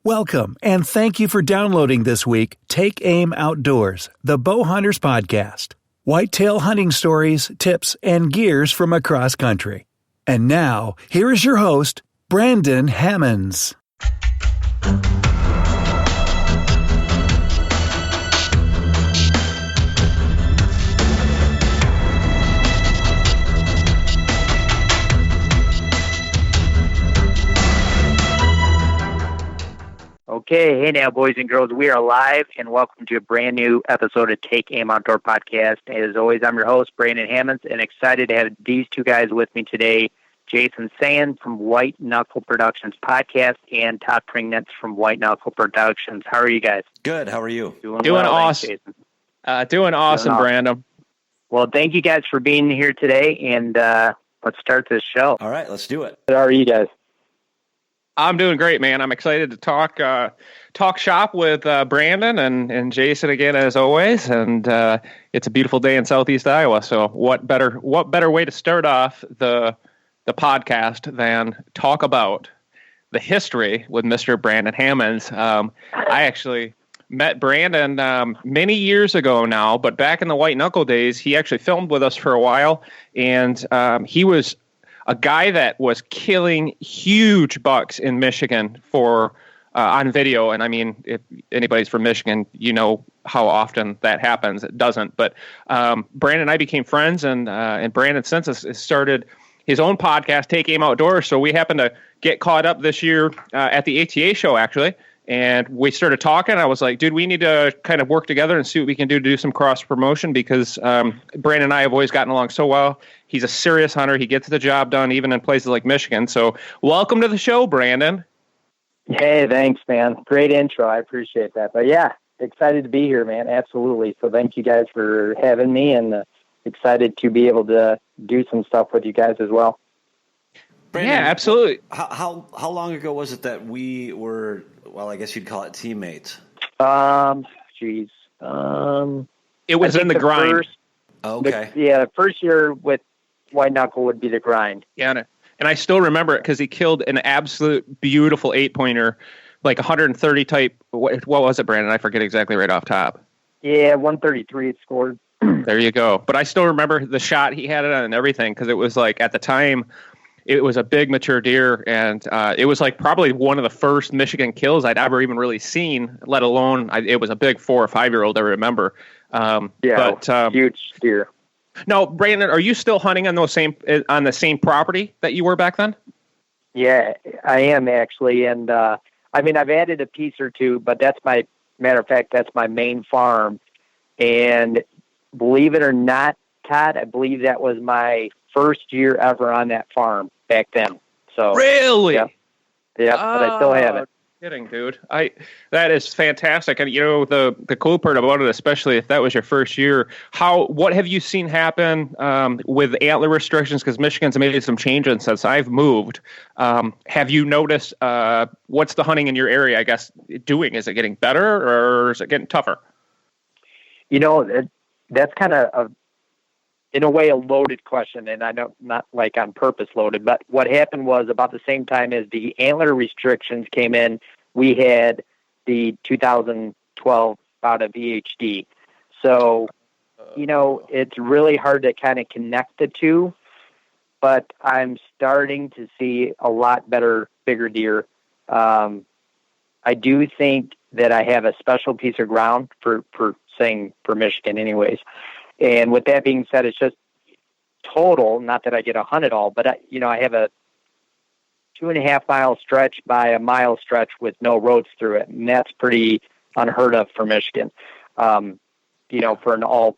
Welcome, and thank you for downloading this week Take Aim Outdoors, the Bow Hunters Podcast. Whitetail hunting stories, tips, and gears from across country. And now, here is your host, Brandon Hammonds. Okay, hey now, boys and girls. We are live, and welcome to a brand new episode of Take Aim Outdoor Podcast. As always, I'm your host, Brandon Hammonds, and excited to have these two guys with me today, Jason Sand from White Knuckle Productions Podcast and Todd Pringnetz from White Knuckle Productions. How are you guys? Good. How are you? Doing awesome. Doing awesome, Brandon. Well, thank you guys for being here today, and let's start this show. All right, let's do it. How are you guys? I'm doing great, man. I'm excited to talk shop with Brandon and Jason again, as always. And it's a beautiful day in Southeast Iowa. So what better way to start off the podcast than talk about the history with Mr. Brandon Hammonds. I actually met Brandon many years ago now, but back in the White Knuckle days, he actually filmed with us for a while, and he was a guy that was killing huge bucks in Michigan for on video. And I mean, if anybody's from Michigan, you know how often that happens. It doesn't. But Brandon and I became friends, and Brandon since has started his own podcast, Take Aim Outdoors. So we happened to get caught up this year at the ATA show, actually. And we started talking. I was like, dude, we need to kind of work together and see what we can do to do some cross promotion, because Brandon and I have always gotten along so well. He's a serious hunter. He gets the job done even in places like Michigan. So welcome to the show, Brandon. Hey, thanks, man. Great intro. I appreciate that. But yeah, excited to be here, man. Absolutely. So thank you guys for having me, and excited to be able to do some stuff with you guys as well. Brandon, yeah, absolutely. How long ago was it that we were, well, I guess you'd call it teammates? It was in the grind. Okay. The first year with White Knuckle would be the grind. Yeah, and I still remember it because he killed an absolute beautiful 8-pointer, like 130 type. What was it, Brandon? I forget exactly right off top. Yeah, 133 it scored. There you go. But I still remember the shot he had it on and everything, because it was like, at the time, it was a big mature deer, and it was like probably one of the first Michigan kills I'd ever even really seen, let alone it was a big 4 or 5-year-old, I remember. Huge deer. No, Brandon, are you still hunting on the same property that you were back then? Yeah, I am actually, and I mean, I've added a piece or two, but that's matter of fact, that's my main farm. And believe it or not, Todd, I believe that was my first year ever on that farm back then. So really, yeah, but I still have it. Kidding, dude. That is fantastic. And you know, the cool part about it, especially if that was your first year, what have you seen happen with antler restrictions? Because Michigan's made some changes since I've moved. Have you noticed what's the hunting in your area, I guess, doing? Is it getting better, or is it getting tougher? You know, that's kind of in a way a loaded question, and I know not like on purpose loaded, but what happened was about the same time as the antler restrictions came in, we had the 2012 bout of VHD. So, you know, it's really hard to kind of connect the two, but I'm starting to see a lot better, bigger deer. I do think that I have a special piece of ground for Michigan anyways. And with that being said, it's just total, not that I get to hunt it all, but I have a 2.5 mile stretch by a mile stretch with no roads through it. And that's pretty unheard of for Michigan. For an all,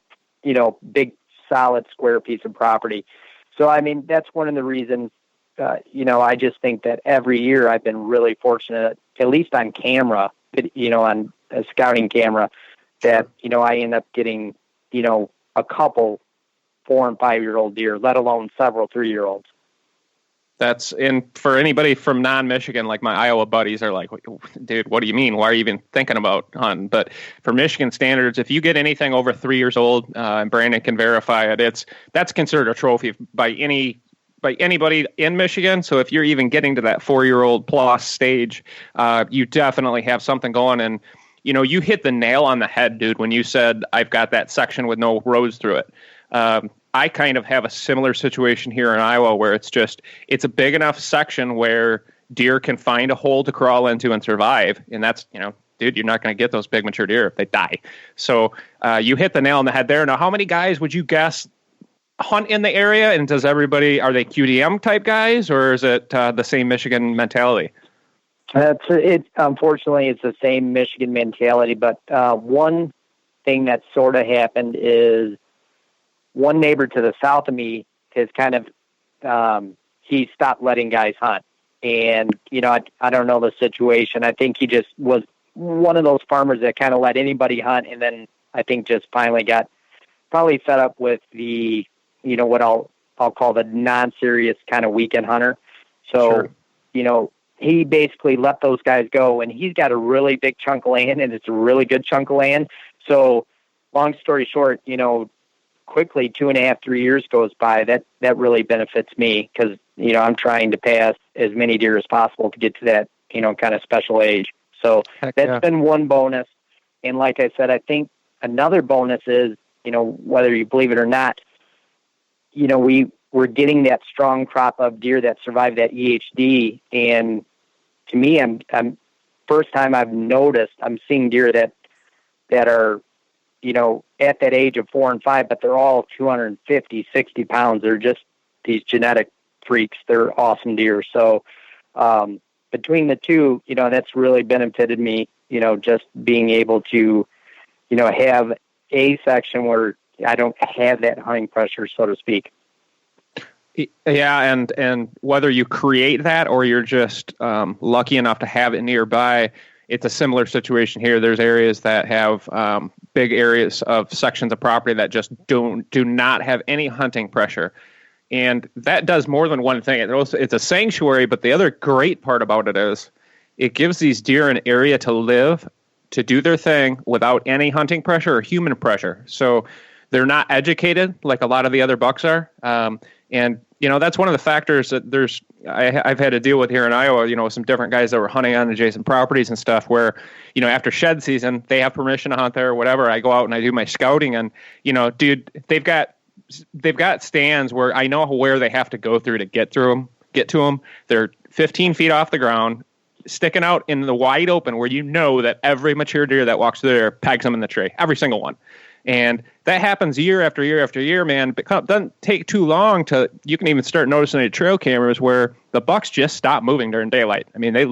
big, solid square piece of property. So, I mean, that's one of the reasons, I just think that every year I've been really fortunate, at least on camera, on a scouting camera, that, I end up getting, a couple 4 and 5-year-old deer, let alone several 3-year-olds. That's for anybody from non-Michigan, like my Iowa buddies are like, dude, what do you mean? Why are you even thinking about hunting? But for Michigan standards, if you get anything over 3 years old, and Brandon can verify it, that's considered a trophy by any by anybody in Michigan. So if you're even getting to that 4-year-old plus stage, you definitely have something going. And, you hit the nail on the head, dude, when you said I've got that section with no roads through it. I kind of have a similar situation here in Iowa where it's a big enough section where deer can find a hole to crawl into and survive. And that's, dude, you're not going to get those big mature deer if they die. So you hit the nail on the head there. Now, how many guys would you guess hunt in the area? And are they QDM type guys, or is it the same Michigan mentality? Unfortunately, it's the same Michigan mentality. But one thing that sort of happened is one neighbor to the south of me has kind of he stopped letting guys hunt. And, I don't know the situation. I think he just was one of those farmers that kind of let anybody hunt. And then I think just finally got probably fed up with the, what I'll call the non-serious kind of weekend hunter. So, sure. He basically let those guys go, and he's got a really big chunk of land, and it's a really good chunk of land. So long story short, quickly 2.5, 3 years goes by. That really benefits me because, I'm trying to pass as many deer as possible to get to that, kind of special age. So that's been one bonus. And like I said, I think another bonus is, whether you believe it or not, we're getting that strong crop of deer that survive that EHD. And to me, I'm first time I've noticed, I'm seeing deer that are, at that age of 4 and 5, but they're all 250, 60 pounds. They're just these genetic freaks. They're awesome deer. So, between the two, that's really benefited me, just being able to, have a section where I don't have that hunting pressure, so to speak. Yeah, and whether you create that or you're just lucky enough to have it nearby, it's a similar situation here. There's areas that have big areas of sections of property that just do not have any hunting pressure. And that does more than one thing. It's a sanctuary, but the other great part about it is it gives these deer an area to live, to do their thing without any hunting pressure or human pressure. So they're not educated like a lot of the other bucks are. And, that's one of the factors that I've had to deal with here in Iowa, with some different guys that were hunting on adjacent properties and stuff where, after shed season, they have permission to hunt there or whatever. I go out and I do my scouting and, dude, they've got stands where I know where they have to go through to get to them. They're 15 feet off the ground, sticking out in the wide open where that every mature deer that walks through there pegs them in the tree, every single one. And that happens year after year after year, man. It doesn't take too long you can even start noticing the trail cameras where the bucks just stop moving during daylight. I mean, they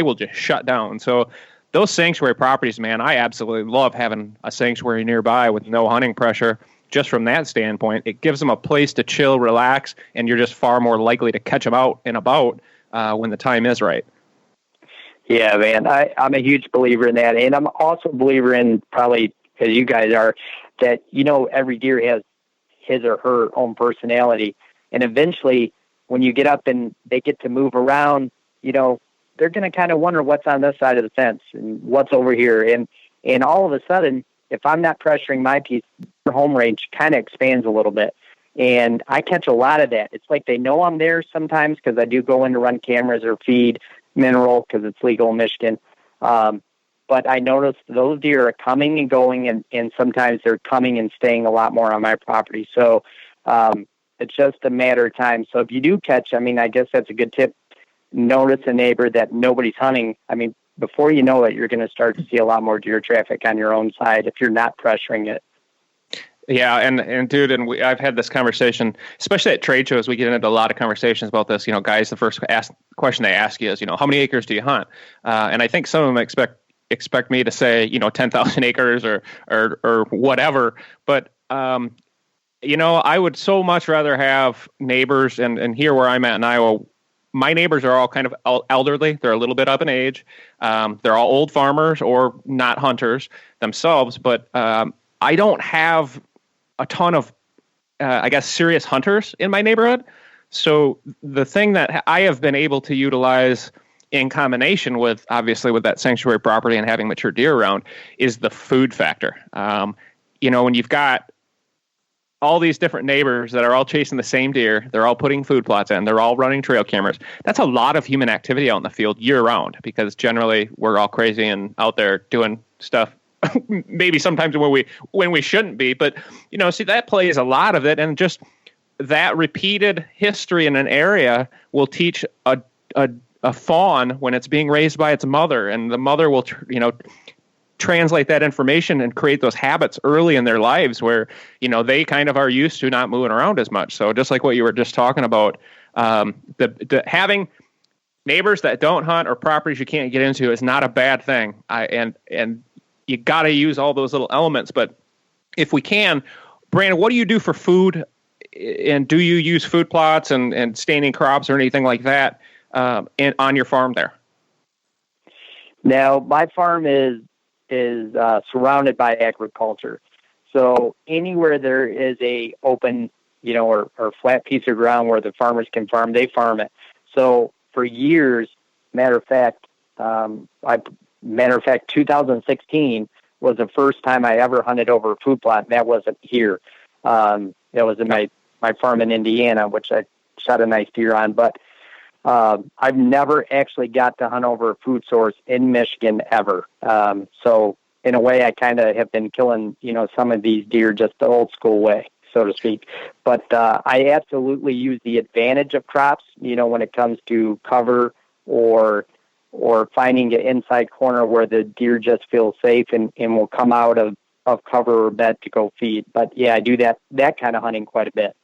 will just shut down. So those sanctuary properties, man, I absolutely love having a sanctuary nearby with no hunting pressure. Just from that standpoint, it gives them a place to chill, relax, and you're just far more likely to catch them out and about when the time is right. Yeah, man, I'm a huge believer in that. And I'm also a believer in, probably as you guys are, that, every deer has his or her own personality. And eventually, when you get up and they get to move around, they're going to kind of wonder what's on this side of the fence and what's over here. And all of a sudden, if I'm not pressuring my piece, their home range kind of expands a little bit. And I catch a lot of that. It's like they know I'm there sometimes because I do go in to run cameras or feed mineral because it's legal in Michigan. But I notice those deer are coming and going, and sometimes they're coming and staying a lot more on my property. So it's just a matter of time. So if you do catch, I guess that's a good tip. Notice a neighbor that nobody's hunting. Before you know it, you're going to start to see a lot more deer traffic on your own side if you're not pressuring it. Yeah, and dude, I've had this conversation, especially at trade shows. We get into a lot of conversations about this. Guys, the first question they ask you is, how many acres do you hunt? And I think some of them expect me to say, 10,000 acres or whatever. But I would so much rather have neighbors, and here where I'm at in Iowa, my neighbors are all kind of elderly. They're a little bit up in age. They're all old farmers or not hunters themselves, but I don't have a ton of, serious hunters in my neighborhood. So the thing that I have been able to utilize in combination with, obviously, with that sanctuary property and having mature deer around is the food factor. When you've got all these different neighbors that are all chasing the same deer. They're all putting food plots in. They're all running trail cameras. That's a lot of human activity out in the field year round, because generally we're all crazy and out there doing stuff. Maybe sometimes when we shouldn't be, but see, that plays a lot of it, and just that repeated history in an area will teach a fawn when it's being raised by its mother, and the mother will translate that information and create those habits early in their lives where they kind of are used to not moving around as much. So just like what you were just talking about, the having neighbors that don't hunt or properties you can't get into is not a bad thing. And you got to use all those little elements. But if we can, Brandon, what do you do for food? And do you use food plots and standing crops or anything like that on your farm there? Now, my farm is surrounded by agriculture. So anywhere there is a open, or flat piece of ground where the farmers can farm, they farm it. So for years, matter of fact, 2016 was the first time I ever hunted over a food plot, and that wasn't here. That was in my farm in Indiana, which I shot a nice deer on. But I've never actually got to hunt over a food source in Michigan ever. So in a way, I kind of have been killing, some of these deer just the old school way, so to speak. But I absolutely use the advantage of crops, when it comes to cover or finding an inside corner where the deer just feel safe and will come out of cover or bed to go feed. But yeah, I do that kind of hunting quite a bit.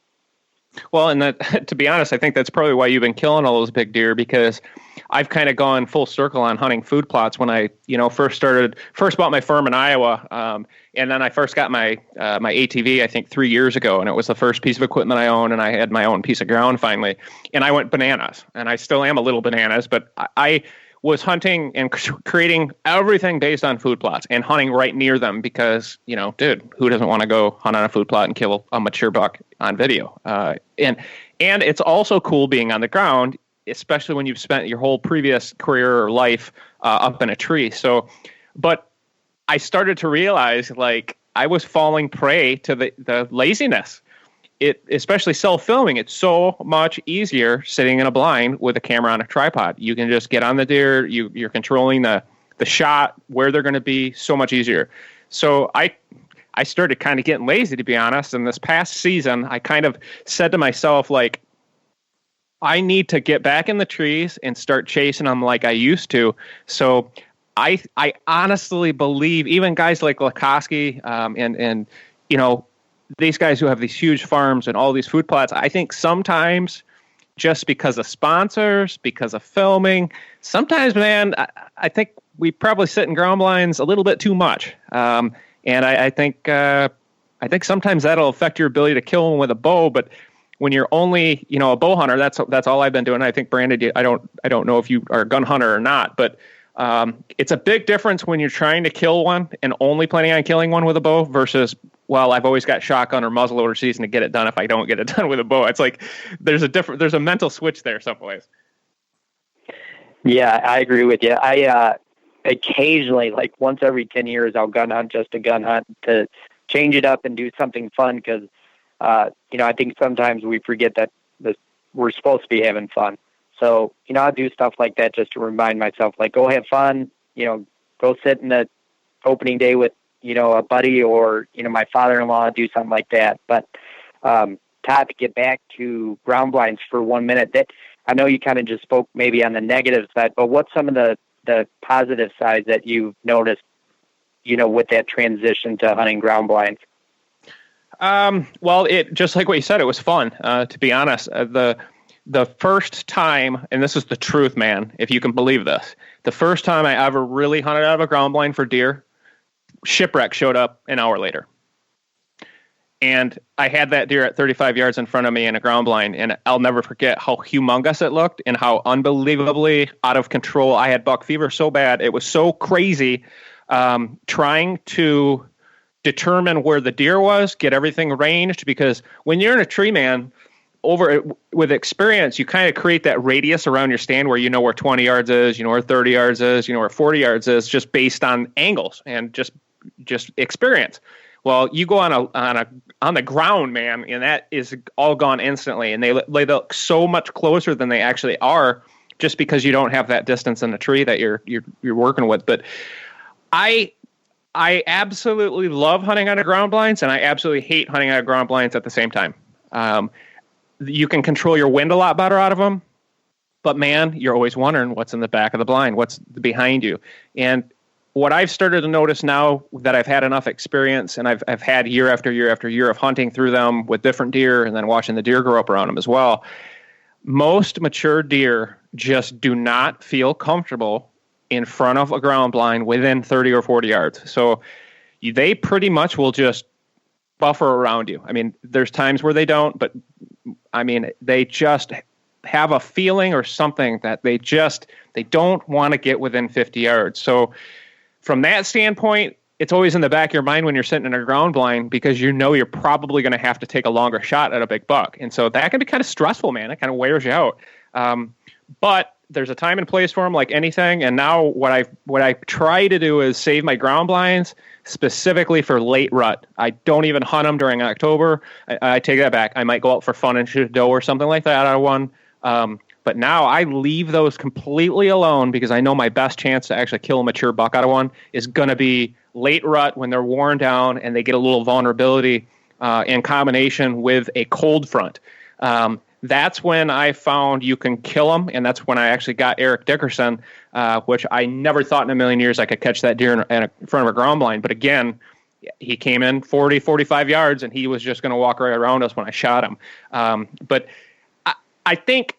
Well, and that, to be honest, I think that's probably why you've been killing all those big deer, because I've kind of gone full circle on hunting food plots when I, first bought my farm in Iowa. And then I first got my ATV, I think 3 years ago, and it was the first piece of equipment I owned, and I had my own piece of ground finally. And I went bananas, and I still am a little bananas, but I was hunting and creating everything based on food plots and hunting right near them because, dude, who doesn't want to go hunt on a food plot and kill a mature buck on video? And it's also cool being on the ground, especially when you've spent your whole previous career or life up in a tree. So, but I started to realize, like, I was falling prey to the laziness. Especially self-filming, it's so much easier sitting in a blind with a camera on a tripod. You can just get on the deer. You're controlling the shot, where they're going to be, so much easier. So I started kind of getting lazy, to be honest. And this past season, I kind of said to myself, like, I need to get back in the trees and start chasing them like I used to. So I honestly believe even guys like Lakoski and these guys who have these huge farms and all these food plots, I think sometimes just because of sponsors, because of filming, sometimes, man, I think we probably sit in ground blinds a little bit too much. And I think sometimes that'll affect your ability to kill them with a bow. But when you're only, a bow hunter, that's all I've been doing. I think, Brandon, I don't know if you are a gun hunter or not, but it's a big difference when you're trying to kill one and only planning on killing one with a bow versus, well, I've always got shotgun or muzzleloader season to get it done if I don't get it done with a bow. It's like there's a mental switch there some ways. Yeah, I agree with you. I occasionally, like once every 10 years, I'll gun hunt just to gun hunt to change it up and do something fun because, I think sometimes we forget that we're supposed to be having fun. So, I'll do stuff like that just to remind myself, like, go have fun, go sit in the opening day with, a buddy or, my father-in-law, do something like that. But, Todd, to get back to ground blinds for 1 minute, that I know you kind of just spoke maybe on the negative side, but what's some of the positive sides that you've noticed, with that transition to hunting ground blinds? Well, it just like what you said, it was fun, to be honest. The first time, and this is the truth, man, if you can believe this, the first time I ever really hunted out of a ground blind for deer, shipwreck showed up an hour later. And I had that deer at 35 yards in front of me in a ground blind, and I'll never forget how humongous it looked and how unbelievably out of control. I had buck fever so bad. It was so crazy trying to determine where the deer was, get everything ranged, because when you're in a tree, man, with experience, you kind of create that radius around your stand where you know where 20 yards is, you know where 30 yards is, you know where 40 yards is, just based on angles and just experience. Well, you go on the ground, man, and that is all gone instantly. And they look so much closer than they actually are, just because you don't have that distance in the tree that you're working with. But I absolutely love hunting out of ground blinds, and I absolutely hate hunting out of ground blinds at the same time. You can control your wind a lot better out of them, but man, you're always wondering what's in the back of the blind, what's behind you. And what I've started to notice now that I've had enough experience, and I've had year after year after year of hunting through them with different deer, and then watching the deer grow up around them as well, most mature deer just do not feel comfortable in front of a ground blind within 30 or 40 yards. So they pretty much will just buffer around you. I mean, there's times where they don't, but I mean, they just have a feeling or something that they don't want to get within 50 yards. So from that standpoint, it's always in the back of your mind when you're sitting in a ground blind, because you know you're probably going to have to take a longer shot at a big buck. And so that can be kind of stressful, man. It kind of wears you out. But there's a time and place for them, like anything. And now what I try to do is save my ground blinds specifically for late rut. I don't even hunt them during October. I take that back. I might go out for fun and shoot a doe or something like that out of one. But now I leave those completely alone, because I know my best chance to actually kill a mature buck out of one is going to be late rut, when they're worn down and they get a little vulnerability in combination with a cold front. That's when I found you can kill them, and that's when I actually got Eric Dickerson, which I never thought in a million years I could catch that deer in front of a ground blind. But again, he came in 40, 45 yards, and he was just going to walk right around us when I shot him. But I think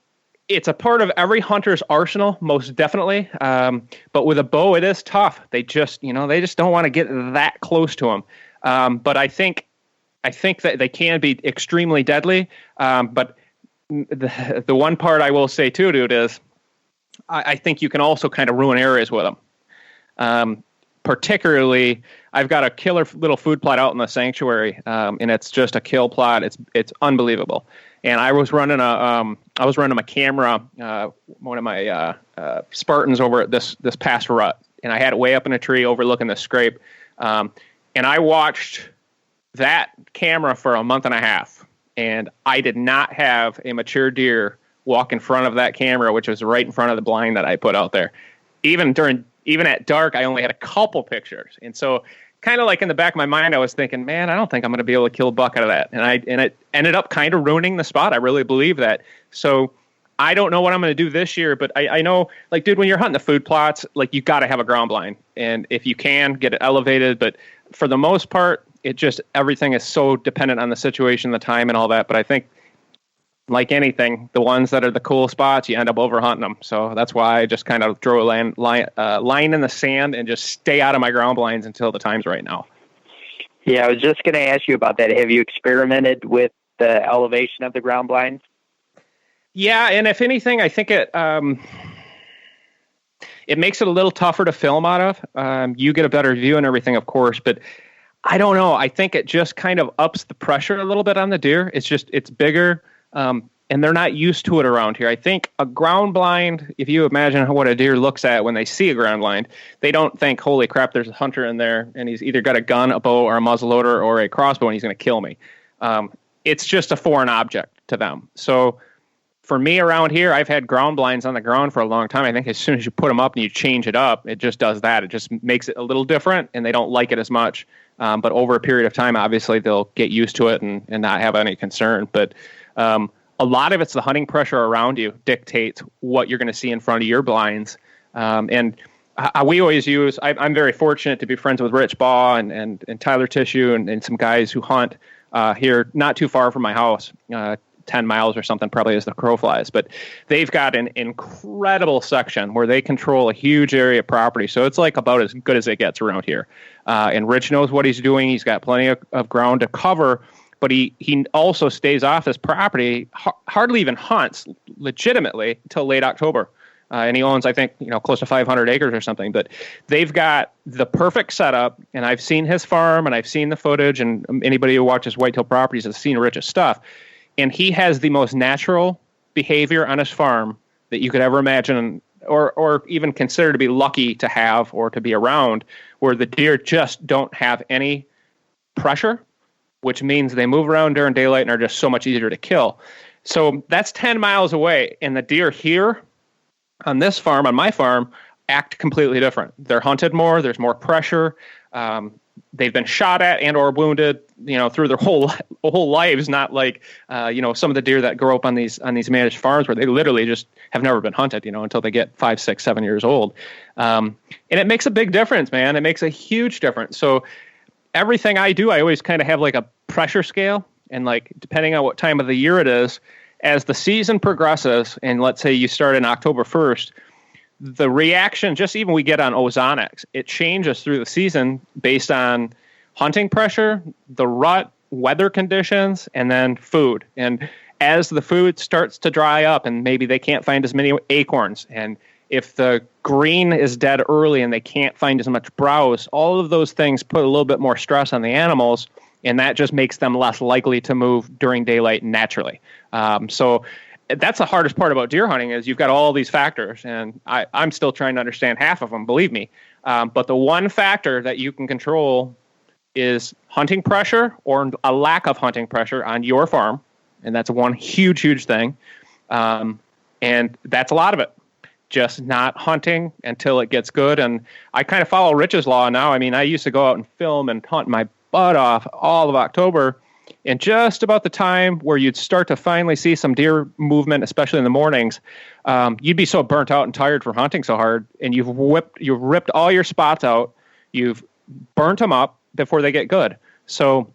it's a part of every hunter's arsenal, most definitely. But with a bow, it is tough. They just don't want to get that close to them. But I think that they can be extremely deadly. But the one part I will say too, dude, is I think you can also kind of ruin areas with them. Particularly, I've got a killer little food plot out in the sanctuary, and it's just a kill plot. It's unbelievable. And I was running my camera, one of my Spartans over at this past rut, and I had it way up in a tree overlooking the scrape. And I watched that camera for a month and a half, and I did not have a mature deer walk in front of that camera, which was right in front of the blind that I put out there. Even at dark, I only had a couple pictures. And so kind of like in the back of my mind, I was thinking, man, I don't think I'm going to be able to kill a buck out of that. And it ended up kind of ruining the spot. I really believe that. So I don't know what I'm going to do this year, but I know, like, dude, when you're hunting the food plots, like, you got to have a ground blind. And if you can, get it elevated. But for the most part, everything is so dependent on the situation, the time, and all that. But I think, like anything, the ones that are the cool spots, you end up overhunting them. So that's why I just kind of draw a line in the sand and just stay out of my ground blinds until the time's right now. Yeah, I was just going to ask you about that. Have you experimented with the elevation of the ground blinds? Yeah, and if anything, I think it makes it a little tougher to film out of. You get a better view and everything, of course, but I don't know. I think it just kind of ups the pressure a little bit on the deer. It's bigger. And they're not used to it around here. I think a ground blind, if you imagine what a deer looks at when they see a ground blind, they don't think, holy crap, there's a hunter in there, and he's either got a gun, a bow, or a muzzleloader, or a crossbow, and he's going to kill me. It's just a foreign object to them. So for me around here, I've had ground blinds on the ground for a long time. I think as soon as you put them up and you change it up, it just does that. It just makes it a little different, and they don't like it as much. But over a period of time, obviously, they'll get used to it and not have any concern. But a lot of it's the hunting pressure around you dictates what you're going to see in front of your blinds. And we always use, I'm very fortunate to be friends with Rich Baugh and Tyler Tissue and some guys who hunt here not too far from my house, 10 miles or something, probably as the crow flies. But they've got an incredible section where they control a huge area of property. So it's like about as good as it gets around here. And Rich knows what he's doing. He's got plenty of ground to cover. But he also stays off his property, hardly even hunts legitimately until late October. And he owns, I think, close to 500 acres or something. But they've got the perfect setup, and I've seen his farm, and I've seen the footage, and anybody who watches Whitetail Properties has seen Rich's stuff. And he has the most natural behavior on his farm that you could ever imagine or even consider to be lucky to have or to be around, where the deer just don't have any pressure, which means they move around during daylight and are just so much easier to kill. So that's 10 miles away. And the deer here on this farm, on my farm, act completely different. They're hunted more. There's more pressure. They've been shot at and or wounded, through their whole lives. Not like, some of the deer that grow up on these managed farms where they literally just have never been hunted, until they get 5, 6, 7 years old. And it makes a big difference, man. It makes a huge difference. So everything I do, I always kind of have like a pressure scale, and like depending on what time of the year it is, as the season progresses, and let's say you start in October 1st, the reaction, just even we get on ozonics, it changes through the season based on hunting pressure, the rut, weather conditions, and then food. And as the food starts to dry up and maybe they can't find as many acorns, and if the green is dead early and they can't find as much browse, all of those things put a little bit more stress on the animals, and that just makes them less likely to move during daylight naturally. So that's the hardest part about deer hunting is you've got all these factors, and I'm still trying to understand half of them, believe me. But the one factor that you can control is hunting pressure or a lack of hunting pressure on your farm, and that's one huge, huge thing. And that's a lot of it. Just not hunting until it gets good. And I kind of follow Rich's law now. I mean, I used to go out and film and hunt my butt off all of October, and just about the time where you'd start to finally see some deer movement, especially in the mornings, you'd be so burnt out and tired from hunting so hard, and you've ripped all your spots out, you've burnt them up before they get good. So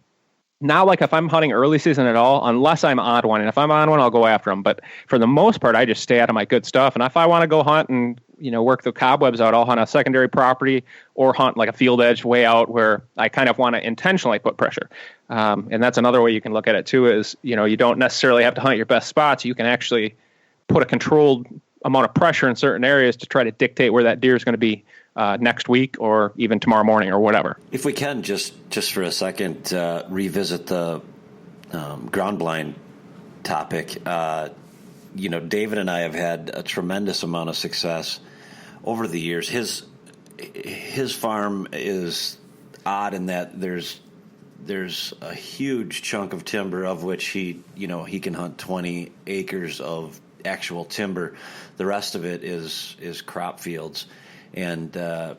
now, like if I'm hunting early season at all, unless I'm on one, and if I'm on one, I'll go after them. But for the most part, I just stay out of my good stuff. And if I want to go hunt and work the cobwebs out, I'll hunt a secondary property or hunt like a field edge way out where I kind of want to intentionally put pressure. And that's another way you can look at it too. Is you don't necessarily have to hunt your best spots. You can actually put a controlled amount of pressure in certain areas to try to dictate where that deer is going to be next week or even tomorrow morning or whatever. If we can just for a second revisit the ground blind topic, David and I have had a tremendous amount of success over the years. His farm is odd in that there's a huge chunk of timber of which he can hunt 20 acres of actual timber. The rest of it is crop fields. And, by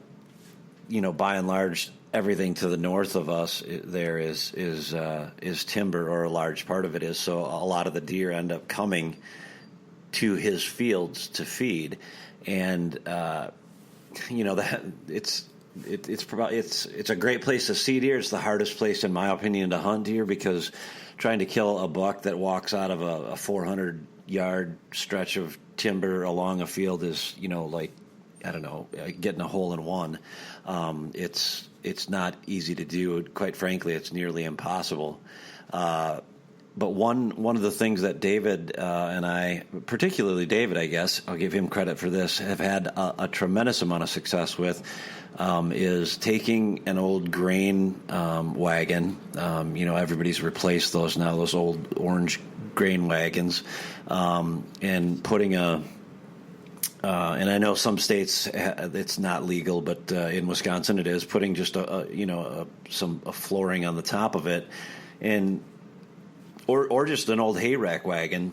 and large, everything to the north of us there is timber, or a large part of it is. So a lot of the deer end up coming to his fields to feed. And, that it's a great place to see deer. It's the hardest place, in my opinion, to hunt deer, because trying to kill a buck that walks out of a 400-yard stretch of timber along a field is, like, I don't know, getting a hole in one. It's not easy to do. Quite frankly, it's nearly impossible. But one of the things that David and I, particularly David, I guess, I'll give him credit for this, have had a tremendous amount of success with, is taking an old grain wagon. Everybody's replaced those now, those old orange grain wagons, and putting and I know some states it's not legal, but in Wisconsin it is, putting just a flooring on the top of it, and or just an old hay rack wagon,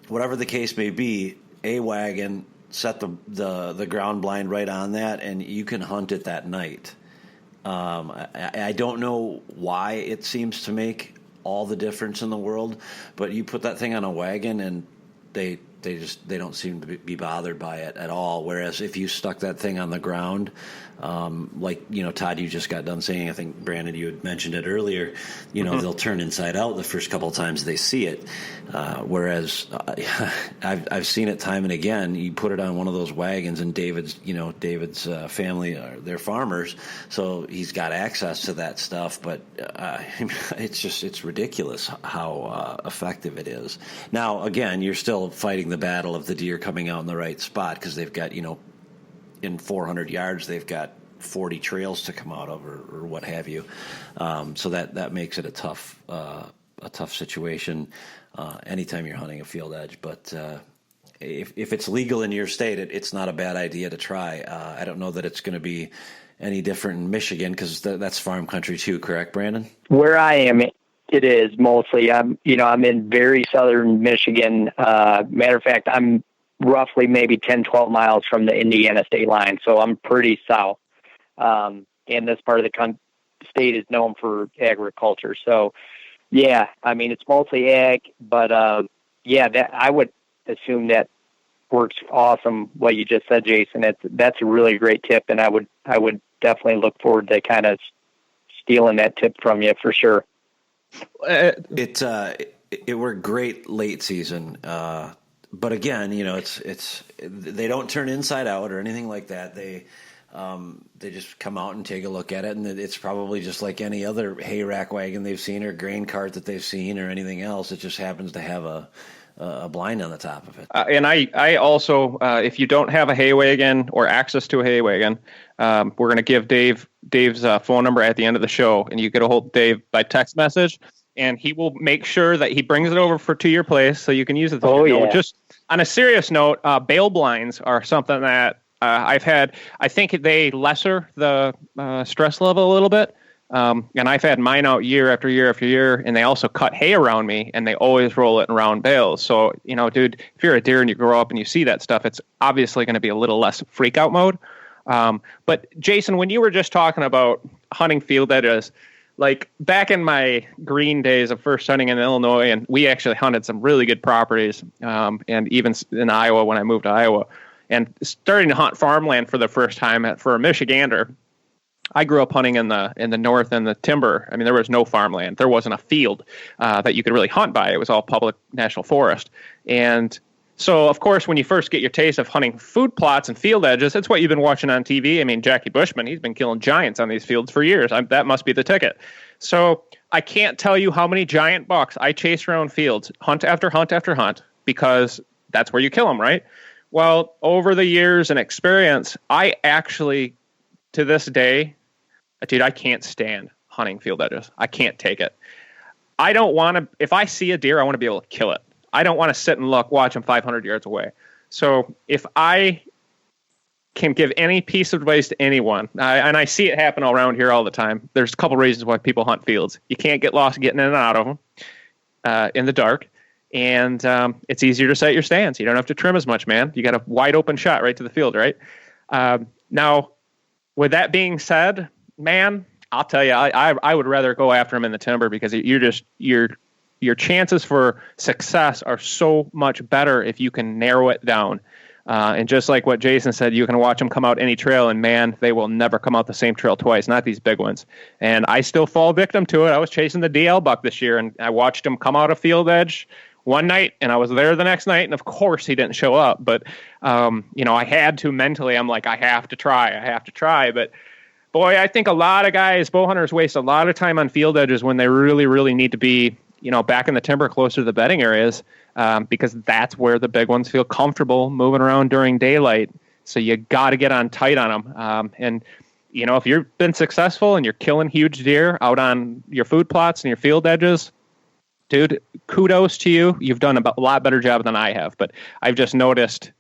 whatever the case may be, a wagon, set the ground blind right on that, and you can hunt it that night. I don't know why it seems to make all the difference in the world, but you put that thing on a wagon and they don't seem to be bothered by it at all. Whereas if you stuck that thing on the ground, Todd, you just got done saying, I think, Brandon, you had mentioned it earlier, they'll turn inside out the first couple of times they see it. Whereas I've seen it time and again. You put it on one of those wagons, and David's family, they're farmers, so he's got access to that stuff. But it's ridiculous how effective it is. Now, again, you're still fighting the battle of the deer coming out in the right spot, because they've got, in 400 yards, they've got 40 trails to come out of, or what have you. So that makes it a tough situation anytime you're hunting a field edge. But if it's legal in your state, it's not a bad idea to try. I don't know that it's going to be any different in Michigan? Because that's farm country too, correct, Brandon? Where I am, it is mostly. I'm in very southern Michigan. Matter of fact, I'm roughly maybe 10, 12 miles from the Indiana state line, so I'm pretty south. And this part of the state is known for agriculture. So, yeah, I mean, it's mostly ag, but that I would assume that works awesome. What you just said, Jason, that's a really great tip, and I would definitely look forward to kind of stealing that tip from you for sure. It worked great late season, but again, it's they don't turn inside out or anything like that. They just come out and take a look at it, and it's probably just like any other hay rack wagon they've seen or grain cart that they've seen or anything else. It just happens to have a blind on the top of it. And I also, if you don't have a hay wagon or access to a hay wagon, we're going to give Dave's phone number at the end of the show, and you get a hold of Dave by text message, and he will make sure that he brings it over to your place so you can use it. Just on a serious note, bale blinds are something that I've had. I think they lesser the stress level a little bit. And I've had mine out year after year after year, and they also cut hay around me, and they always roll it in round bales. So, dude, if you're a deer and you grow up and you see that stuff, it's obviously going to be a little less freak out mode. But Jason, when you were just talking about hunting field edges, like back in my green days of first hunting in Illinois, and we actually hunted some really good properties, and even in Iowa when I moved to Iowa, and starting to hunt farmland for the first time for a Michigander. I grew up hunting in the north in the timber. I mean, there was no farmland. There wasn't a field that you could really hunt by. It was all public national forest. And so, of course, when you first get your taste of hunting food plots and field edges, it's what you've been watching on TV. I mean, Jackie Bushman, he's been killing giants on these fields for years. That must be the ticket. So I can't tell you how many giant bucks I chase around fields, hunt after hunt after hunt, because that's where you kill them, right? Well, over the years and experience, I actually, to this day, dude, I can't stand hunting field edges. I can't take it. I don't want to, if I see a deer, I want to be able to kill it. I don't want to sit and watch him 500 yards away. So if I can give any piece of advice to anyone, and I see it happen all around here all the time, there's a couple reasons why people hunt fields. You can't get lost getting in and out of them in the dark. And it's easier to set your stands. You don't have to trim as much, man. You got a wide open shot right to the field, right? Now, with that being said, man, I'll tell you, I would rather go after him in the timber, because your chances for success are so much better if you can narrow it down. And just like what Jason said, you can watch them come out any trail, and man, they will never come out the same trail twice, not these big ones. And I still fall victim to it. I was chasing the DL buck this year, and I watched him come out a field edge one night, and I was there the next night, and of course he didn't show up. But, I had to mentally, I'm like, I have to try. But boy, I think a lot of guys, bow hunters, waste a lot of time on field edges when they really, really need to be, back in the timber closer to the bedding areas, because that's where the big ones feel comfortable moving around during daylight. So you got to get on tight on them. And, if you've been successful and you're killing huge deer out on your food plots and your field edges, dude, kudos to you. You've done a lot better job than I have. But I've just noticed,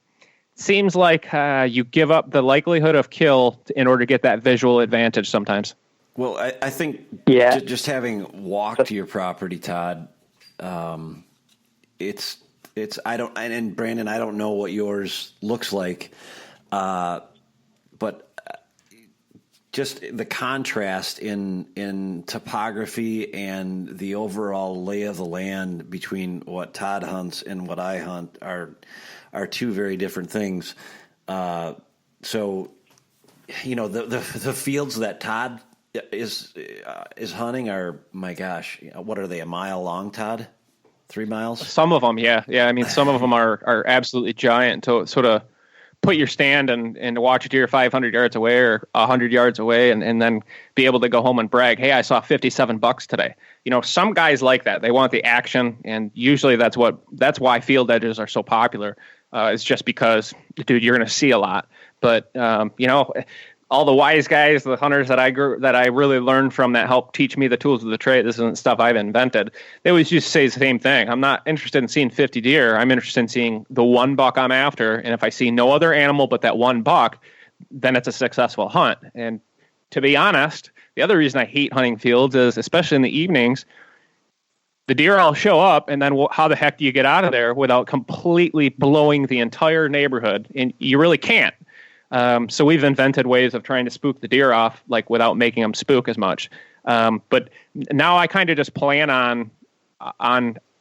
seems like you give up the likelihood of kill in order to get that visual advantage sometimes. Well, I think just having walked to your property, Todd, it's I don't, and Brandon, I don't know what yours looks like, but just the contrast in topography and the overall lay of the land between what Todd hunts and what I hunt are two very different things. So, the fields that Todd is hunting are, my gosh, what are they, a mile long, Todd? 3 miles? Some of them, yeah. I mean, some of them are absolutely giant. To sort of put your stand and watch a deer 500 yards away or 100 yards away, and then be able to go home and brag, hey, I saw 57 bucks today. Some guys like that. They want the action, and usually that's why field edges are so popular. It's just because, dude, you're going to see a lot. But all the wise guys, the hunters that I really learned from, that helped teach me the tools of the trade, this isn't stuff I've invented, they always used to say the same thing. I'm not interested in seeing 50 deer. I'm interested in seeing the one buck I'm after. And if I see no other animal but that one buck, then it's a successful hunt. And to be honest, the other reason I hate hunting fields is, especially in the evenings, the deer all show up, and then how the heck do you get out of there without completely blowing the entire neighborhood? And you really can't. So we've invented ways of trying to spook the deer off, like without making them spook as much. But now I kind of just plan on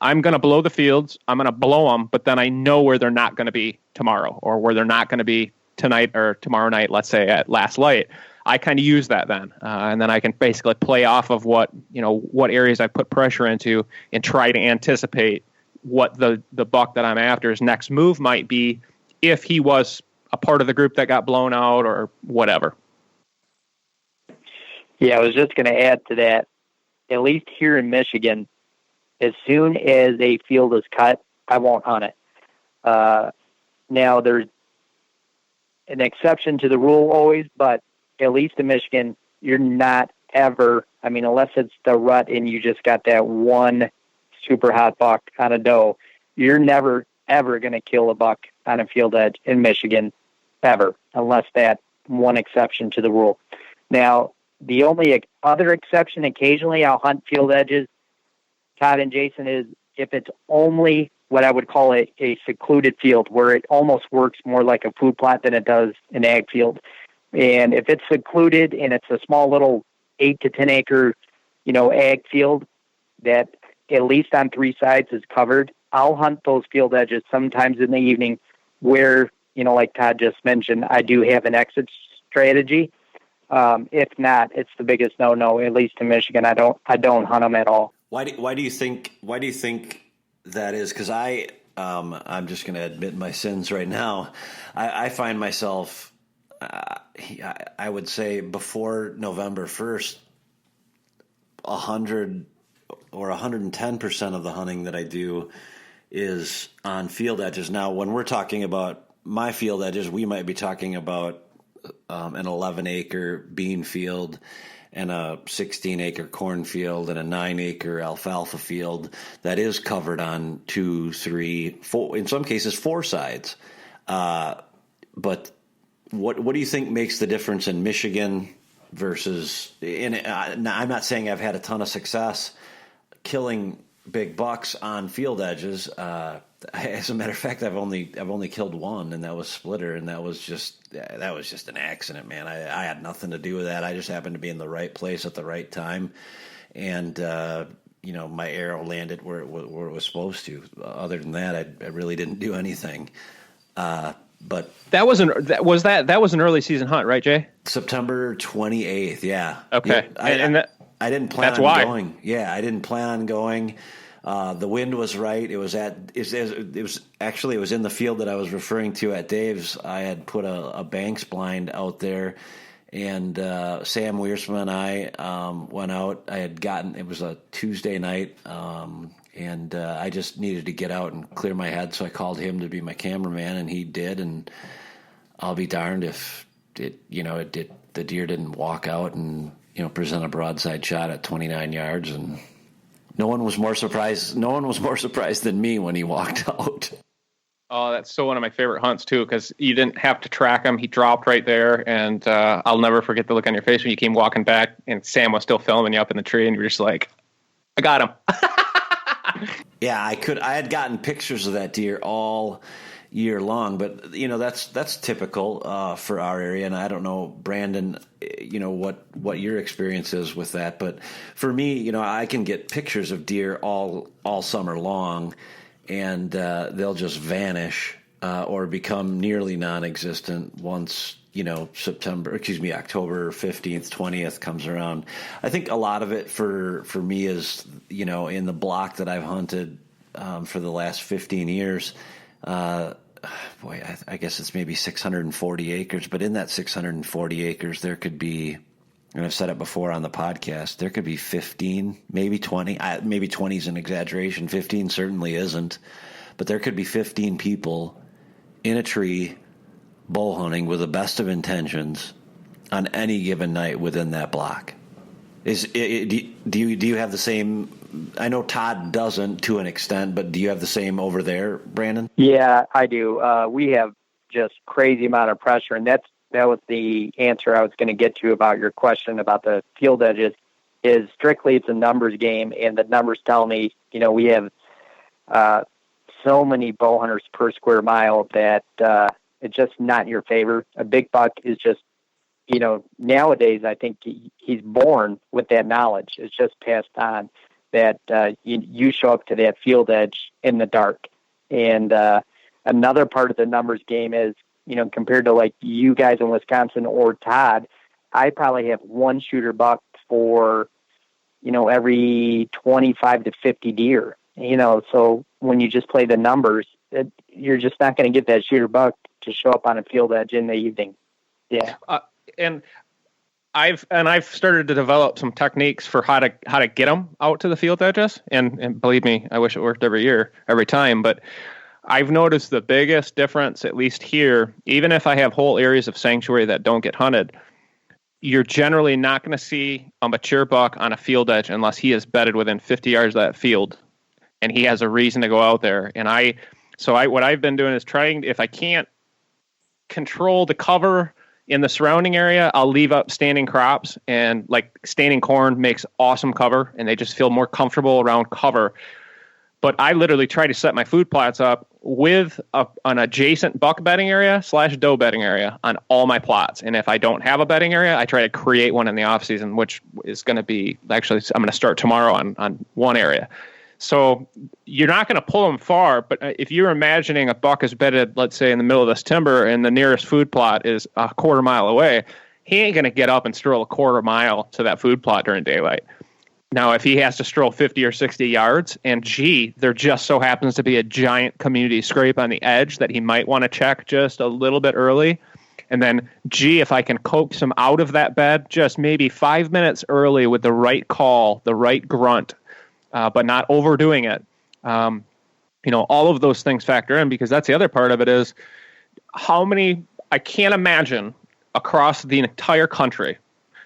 I'm going to blow the fields. I'm going to blow them, but then I know where they're not going to be tomorrow, or where they're not going to be tonight or tomorrow night, let's say at last light. I kind of use that then. And then I can basically play off of what areas I put pressure into and try to anticipate what the buck that I'm after's next move might be if he was a part of the group that got blown out or whatever. Yeah, I was just going to add to that. At least here in Michigan, as soon as a field is cut, I won't hunt it. Now, there's an exception to the rule always, but at least in Michigan, you're not ever, unless it's the rut and you just got that one super hot buck on a doe, you're never, ever going to kill a buck on a field edge in Michigan, ever, unless that one exception to the rule. Now, the only other exception, occasionally I'll hunt field edges, Todd and Jason, is if it's only what I would call a secluded field, where it almost works more like a food plot than it does an ag field. And if it's secluded and it's a small little 8 to 10 acre, ag field that at least on 3 sides is covered, I'll hunt those field edges sometimes in the evening where, like Todd just mentioned, I do have an exit strategy. If not, it's the biggest no-no, at least in Michigan. I don't hunt them at all. Why do you think that is? Because I'm just going to admit my sins right now. I find myself, I would say before November 1st, 100 or 110% of the hunting that I do is on field edges. Now, when we're talking about my field edges, we might be talking about an 11-acre bean field and a 16-acre cornfield and a 9-acre alfalfa field that is covered on 2, 3, 4, in some cases 4 sides. But what do you think makes the difference in Michigan versus? I'm not saying I've had a ton of success killing big bucks on field edges. As a matter of fact, I've only killed one, and that was Splitter, and that was just an accident, man. I had nothing to do with that. I just happened to be in the right place at the right time, and my arrow landed where it was supposed to. Other than that, I really didn't do anything. But that was an early season hunt, right, Jay? September 28th. Yeah. Okay. Yeah, I didn't plan on going. Yeah, I didn't plan on going. The wind was right. It was in the field that I was referring to at Dave's. I had put a Banks blind out there, and Sam Wiersma and I went out. It was a Tuesday night, and I just needed to get out and clear my head, so I called him to be my cameraman, and he did. And I'll be darned if the deer didn't walk out and present a broadside shot at 29 yards, and no one was more surprised than me when he walked out. Oh, that's still one of my favorite hunts too, because you didn't have to track him. He dropped right there, and I'll never forget the look on your face when you came walking back and Sam was still filming you up in the tree, and you were just like, I got him. Yeah, I had gotten pictures of that deer all year long, but that's typical for our area, and I don't know, Brandon, what your experience is with that, but for me, I can get pictures of deer all summer long, and they'll just vanish or become nearly non-existent once October 15th, 20th comes around. I think a lot of it for me is in the block that I've hunted for the last 15 years. I guess it's maybe 640 acres, but in that 640 acres, there could be, and I've said it before on the podcast, there could be 15, maybe 20, maybe 20 is an exaggeration. 15 certainly isn't, but there could be 15 people in a tree bow hunting with the best of intentions on any given night within that block. Do you have the same? I know Todd doesn't to an extent, but do you have the same over there, Brandon? Yeah, I do. We have just crazy amount of pressure, and that's was the answer I was going to get to about your question about the field edges. Is strictly it's a numbers game, and the numbers tell me, we have so many bow hunters per square mile that it's just not in your favor. A big buck is just, nowadays I think he's born with that knowledge. It's just passed on that you show up to that field edge in the dark. And another part of the numbers game is, compared to like you guys in Wisconsin or Todd, I probably have one shooter buck for, every 25 to 50 deer, so when you just play the numbers, you're just not going to get that shooter buck to show up on a field edge in the evening. Yeah. And I've started to develop some techniques for how to get them out to the field edges. And believe me, I wish it worked every time, but I've noticed the biggest difference, at least here, even if I have whole areas of sanctuary that don't get hunted, you're generally not going to see a mature buck on a field edge unless he is bedded within 50 yards of that field and he has a reason to go out there. And what I've been doing is trying, if I can't control the cover in the surrounding area, I'll leave up standing crops, and like standing corn makes awesome cover and they just feel more comfortable around cover. But I literally try to set my food plots up with an adjacent buck bedding area / doe bedding area on all my plots. And if I don't have a bedding area, I try to create one in the off season, which is going to be, actually, I'm going to start tomorrow on one area. So you're not going to pull them far, but if you're imagining a buck is bedded, let's say in the middle of this timber and the nearest food plot is a quarter mile away, he ain't going to get up and stroll a quarter mile to that food plot during daylight. Now, if he has to stroll 50 or 60 yards, and there just so happens to be a giant community scrape on the edge that he might want to check just a little bit early, and then, if I can coax him out of that bed just maybe 5 minutes early with the right call, the right grunt, but not overdoing it, all of those things factor in, because that's the other part of it is I can't imagine across the entire country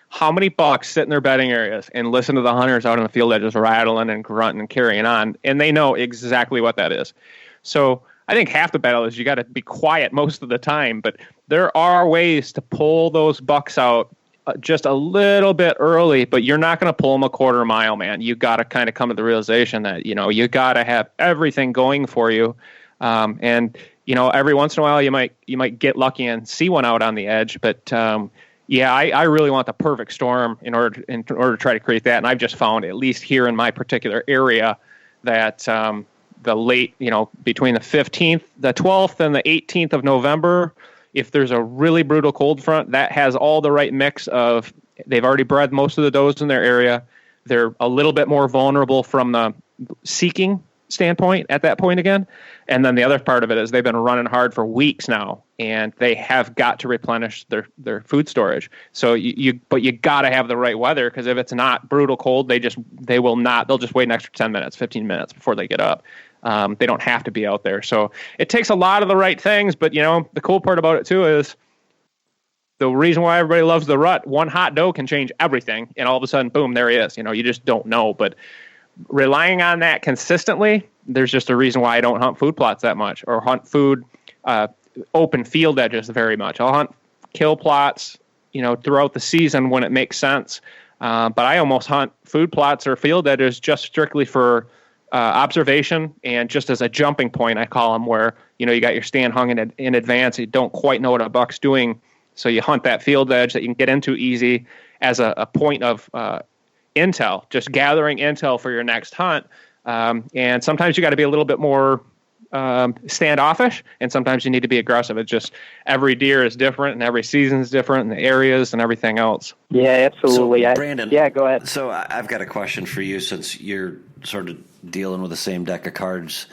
how many bucks sit in their bedding areas and listen to the hunters out on the field edges rattling and grunting and carrying on, and they know exactly what that is. So I think half the battle is you got to be quiet most of the time, but there are ways to pull those bucks out just a little bit early, but you're not going to pull them a quarter mile, man. You got to kind of come to the realization that, you got to have everything going for you. And every once in a while you might get lucky and see one out on the edge, but I really want the perfect storm in order to try to create that. And I've just found, at least here in my particular area, that the late, between the 15th, the 12th, and the 18th of November, if there's a really brutal cold front, that has all the right mix of, they've already bred most of the does in their area. They're a little bit more vulnerable from the seeking standpoint at that point again. And then the other part of it is they've been running hard for weeks now, and they have got to replenish their food storage. So you got to have the right weather, because if it's not brutal cold, they'll just wait an extra 10 minutes, 15 minutes before they get up. They don't have to be out there. So it takes a lot of the right things, but the cool part about it too is the reason why everybody loves the rut. One hot doe can change everything, and all of a sudden, boom, there he is. You just don't know, but relying on that consistently, there's just a reason why I don't hunt food plots that much, or hunt open field edges very much. I'll hunt kill plots, throughout the season when it makes sense. But I almost hunt food plots or field edges just strictly for observation and just as a jumping point, I call them, where, you got your stand hung in advance. You don't quite know what a buck's doing. So you hunt that field edge that you can get into easy as a point of intel, just gathering intel for your next hunt. And sometimes you got to be a little bit more standoffish, and sometimes you need to be aggressive. It's just every deer is different, and every season is different, and the areas and everything else. Yeah, absolutely. So, Brandon, go ahead. So I've got a question for you, since you're sort of dealing with the same deck of cards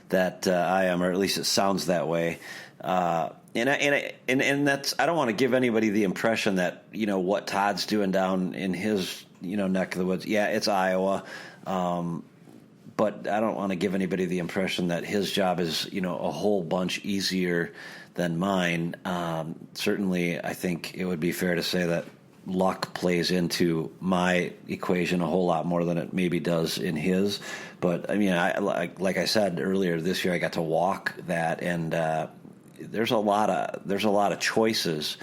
that I am, or at least it sounds that way. And that's, I don't want to give anybody the impression that, what Todd's doing down in his, neck of the woods. Yeah, it's Iowa. But I don't want to give anybody the impression that his job is, a whole bunch easier than mine. Certainly, I think it would be fair to say that luck plays into my equation a whole lot more than it maybe does in his. But I mean, like I said earlier, this year I got to walk that, and there's a lot of choices.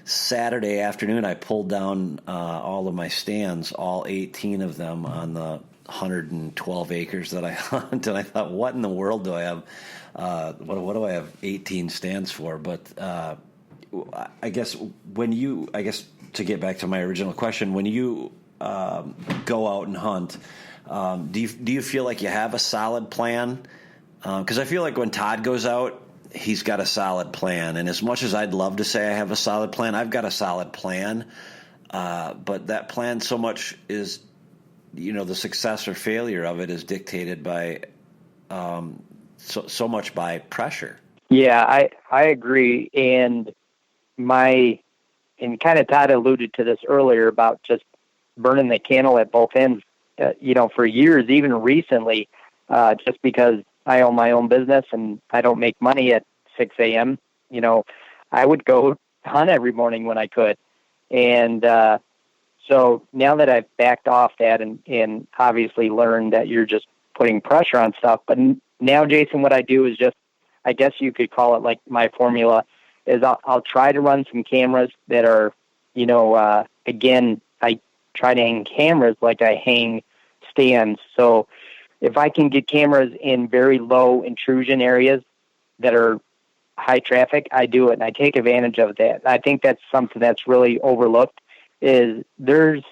Saturday afternoon, I pulled down all of my stands, all 18 of them on the 112 acres that I hunt, and I thought, what in the world do I have? What do I have 18 stands for? But I guess to get back to my original question, when you go out and hunt, do you feel like you have a solid plan? Because I feel like when Todd goes out, he's got a solid plan. And as much as I'd love to say I have a solid plan, I've got a solid plan. But that plan so much is, the success or failure of it is dictated by so much by pressure. Yeah, I agree. And kind of Todd alluded to this earlier about just burning the candle at both ends, for years, even recently, just because I own my own business and I don't make money at 6 a.m. I would go hunt every morning when I could. And so now that I've backed off that and obviously learned that you're just putting pressure on stuff, but now, Jason, what I do is just, I guess you could call it like my formula is I'll try to run some cameras that are, again, I try to hang cameras like I hang stands. So if I can get cameras in very low intrusion areas that are high traffic, I do it, and I take advantage of that. I think that's something that's really overlooked is there's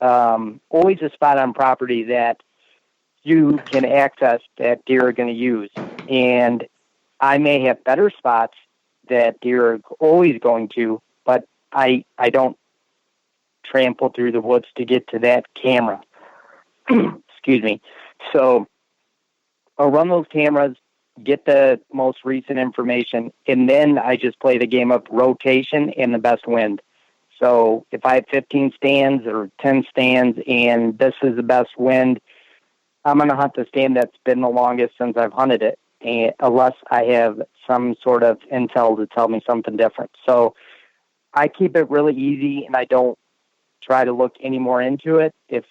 always a spot on property that you can access that deer are going to use. And I may have better spots that deer are always going to, but I don't trample through the woods to get to that camera. Excuse me. So I'll run those cameras, get the most recent information, and then I just play the game of rotation and the best wind. So if I have 15 stands or 10 stands and this is the best wind, I'm going to hunt the stand that's been the longest since I've hunted it, and unless I have some sort of intel to tell me something different. So I keep it really easy, and I don't try to look any more into it. If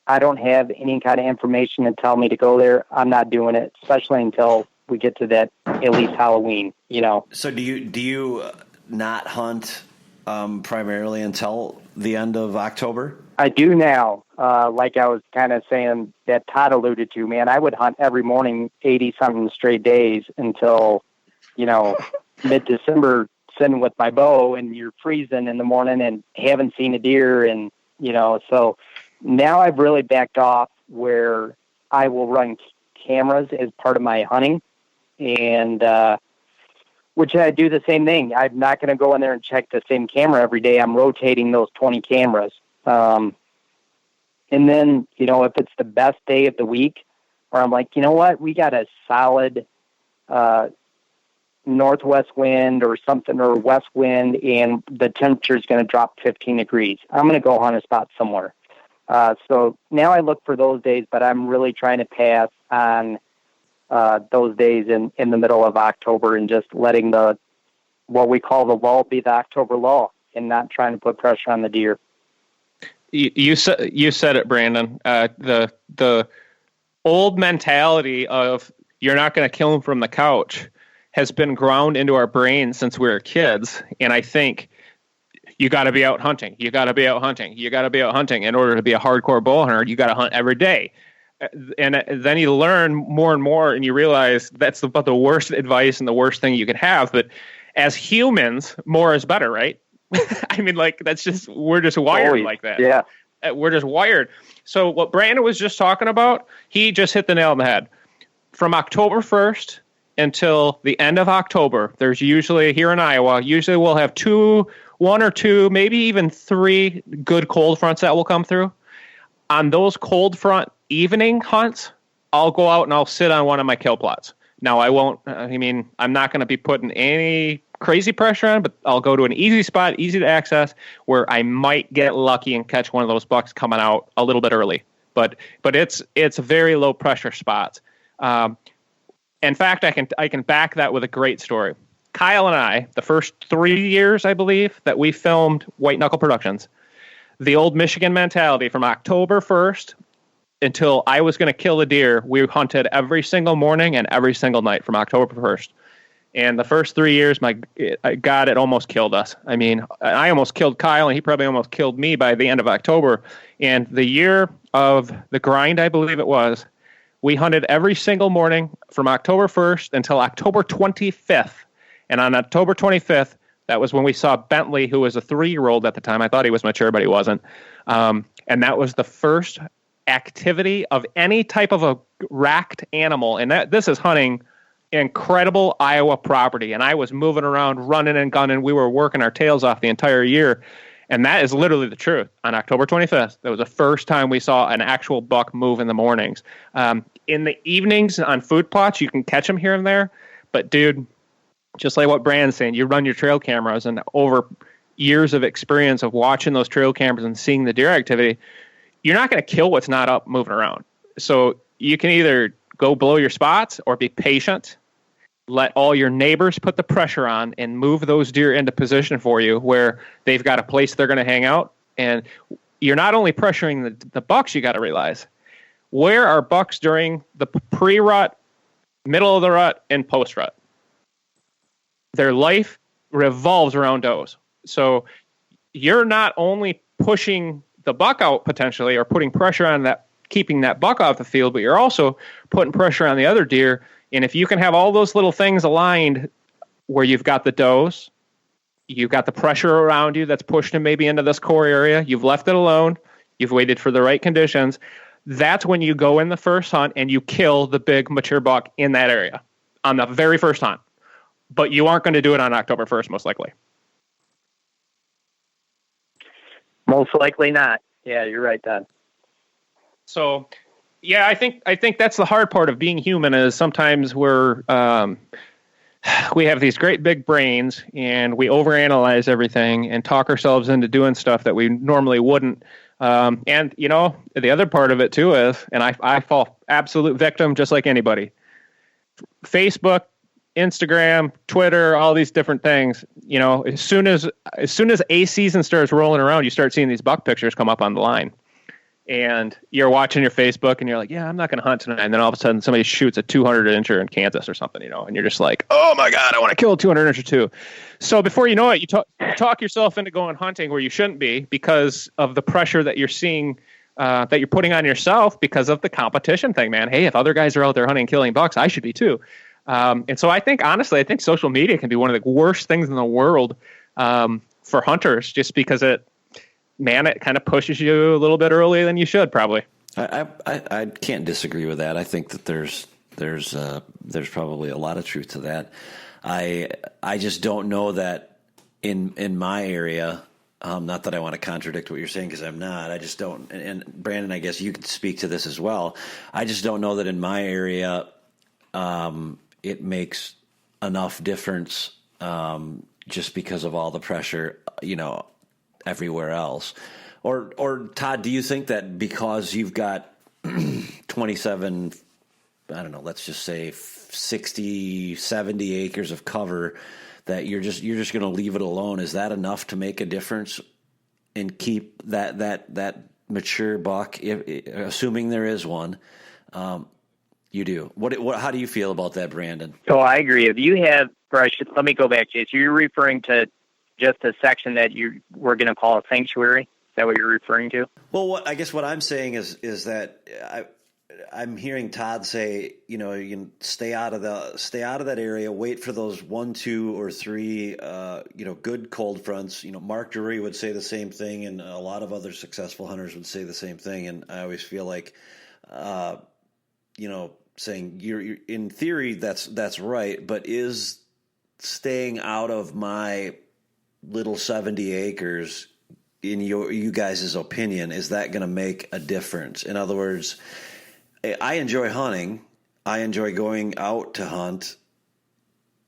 I don't have any kind of information to tell me to go there, I'm not doing it, especially until we get to that, at least Halloween, So do you not hunt primarily until the end of October? I do now. Like I was kind of saying that Todd alluded to, man, I would hunt every morning 80-something straight days until, mid-December, sitting with my bow, and you're freezing in the morning and haven't seen a deer. And, so now I've really backed off where I will run cameras as part of my hunting. And, which I do the same thing. I'm not going to go in there and check the same camera every day. I'm rotating those 20 cameras. And then, if it's the best day of the week, or I'm like, what, we got a solid northwest wind or something, or west wind, and the temperature is going to drop 15 degrees. I'm going to go hunt a spot somewhere. So now I look for those days, but I'm really trying to pass on those days in the middle of October and just letting what we call the lull be the October lull and not trying to put pressure on the deer. You said it, Brandon. The old mentality of you're not going to kill him from the couch has been ground into our brains since we were kids. And I think you got to be out hunting. You got to be out hunting. You got to be out hunting. In order to be a hardcore bow hunter, you got to hunt every day. And then you learn more and more, and you realize that's about the worst advice and the worst thing you can have. But as humans, more is better, right? I mean, we're just wired like that. Yeah. We're just wired. So what Brandon was just talking about, he just hit the nail on the head. From October 1st until the end of October, there's usually, here in Iowa, we'll have one or two, maybe even 3 good cold fronts that will come through. On those cold front evening hunts, I'll go out and I'll sit on one of my kill plots. Now, I'm not going to be putting any crazy pressure on, but I'll go to an easy spot, easy to access, where I might get lucky and catch one of those bucks coming out a little bit early. But it's very low pressure spots. In fact, I can back that with a great story. Kyle and I, the first 3 years, I believe, that we filmed White Knuckle Productions, the old Michigan mentality from October 1st until I was going to kill a deer, we hunted every single morning and every single night from October 1st. And the first 3 years, my God, it almost killed us. I mean, I almost killed Kyle, and he probably almost killed me by the end of October. And the year of the grind, I believe it was, we hunted every single morning from October 1st until October 25th. And on October 25th, that was when we saw Bentley, who was a 3-year-old at the time. I thought he was mature, but he wasn't. And that was the first activity of any type of a racked animal. And this is hunting incredible Iowa property. And I was moving around, running and gunning. We were working our tails off the entire year. And that is literally the truth. On October 25th, that was the first time we saw an actual buck move in the mornings. In the evenings on food plots, you can catch them here and there. But, dude, just like what Brandon's saying, you run your trail cameras, and over years of experience of watching those trail cameras and seeing the deer activity, you're not going to kill what's not up moving around. So you can either go blow your spots or be patient. Let all your neighbors put the pressure on and move those deer into position for you where they've got a place they're going to hang out. And you're not only pressuring the bucks, you got to realize, where are bucks during the pre-rut, middle of the rut, and post-rut? Their life revolves around does. So you're not only pushing the buck out potentially or putting pressure on that, keeping that buck off the field, but you're also putting pressure on the other deer. And if you can have all those little things aligned where you've got the does, you've got the pressure around you that's pushed him maybe into this core area, you've left it alone, you've waited for the right conditions, that's when you go in the first hunt and you kill the big mature buck in that area on the very first hunt. But you aren't going to do it on October 1st, most likely. Most likely not. Yeah, you're right, Todd. So, yeah, I think that's the hard part of being human is sometimes we have these great big brains and we overanalyze everything and talk ourselves into doing stuff that we normally wouldn't. And, you know, the other part of it too is, and I fall absolute victim just like anybody. Facebook, Instagram, Twitter, all these different things, you know, as soon as a season starts rolling around, you start seeing these buck pictures come up on the line. And you're watching your Facebook and you're like, yeah, I'm not going to hunt tonight. And then all of a sudden somebody shoots a 200-incher in Kansas or something, you know, and you're just like, oh my God, I want to kill a 200-incher too. So before you know it, you talk yourself into going hunting where you shouldn't be because of the pressure that you're seeing, that you're putting on yourself because of the competition thing, man. Hey, if other guys are out there hunting and killing bucks, I should be too. And so I think social media can be one of the worst things in the world for hunters just because it kind of pushes you a little bit earlier than you should probably. I can't disagree with that. I think that there's probably a lot of truth to that. I just don't know that in my area, not that I want to contradict what you're saying because I'm not. I just don't. And Brandon, I guess you could speak to this as well. I just don't know that in my area it makes enough difference just because of all the pressure, you know, everywhere else. Or Todd, do you think that because you've got 27, I don't know, let's just say 60, 70 acres of cover that you're just going to leave it alone? Is that enough to make a difference and keep that mature buck, assuming there is one? You do. How do you feel about that, Brandon? So I agree. If you have, let me go back, Jason. You're referring to just a section that we're going to call a sanctuary. Is that what you're referring to? Well, I guess what I'm saying is that I'm hearing Todd say, you know, you can stay out of that area, wait for those 1, 2, or 3, good cold fronts. You know, Mark Drury would say the same thing, and a lot of other successful hunters would say the same thing. And I always feel like, saying you're in theory that's right, but is staying out of my little 70 acres, in you guys' opinion, is that going to make a difference? In other words, I enjoy hunting. I enjoy going out to hunt.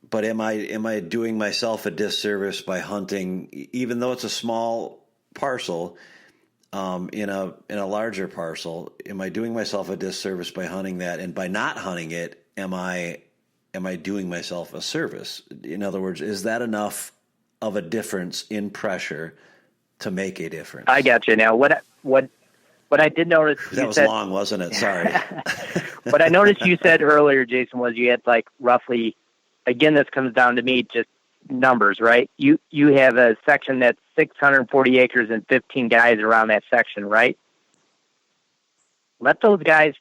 But am I doing myself a disservice by hunting, even though it's a small parcel, in a larger parcel? Am I doing myself a disservice by hunting that? And by not hunting it, am I doing myself a service? In other words, is that enough of a difference in pressure to make a difference? I got you. Now, what But I did notice that was long, wasn't it? Sorry. But I noticed you said earlier, Jason, was you had like roughly, again, this comes down to me, just numbers, right? You have a section that's 640 acres and 15 guys around that section, right? Let those guys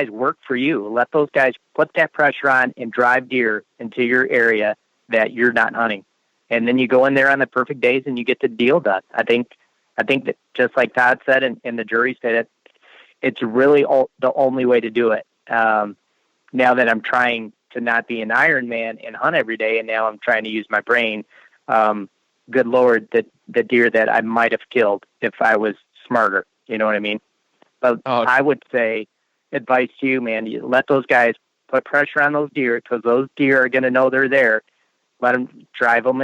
work for you. Let those guys put that pressure on and drive deer into your area that you're not hunting. And then you go in there on the perfect days and you get the deal done. I think that, just like Todd said and the jury said it, it's really the only way to do it. Now that I'm trying to not be an Iron Man and hunt every day, and now I'm trying to use my brain, good Lord, the deer that I might have killed if I was smarter. You know what I mean? But I would say, advice to you, man, you let those guys put pressure on those deer, because those deer are going to know they're there. Let them drive them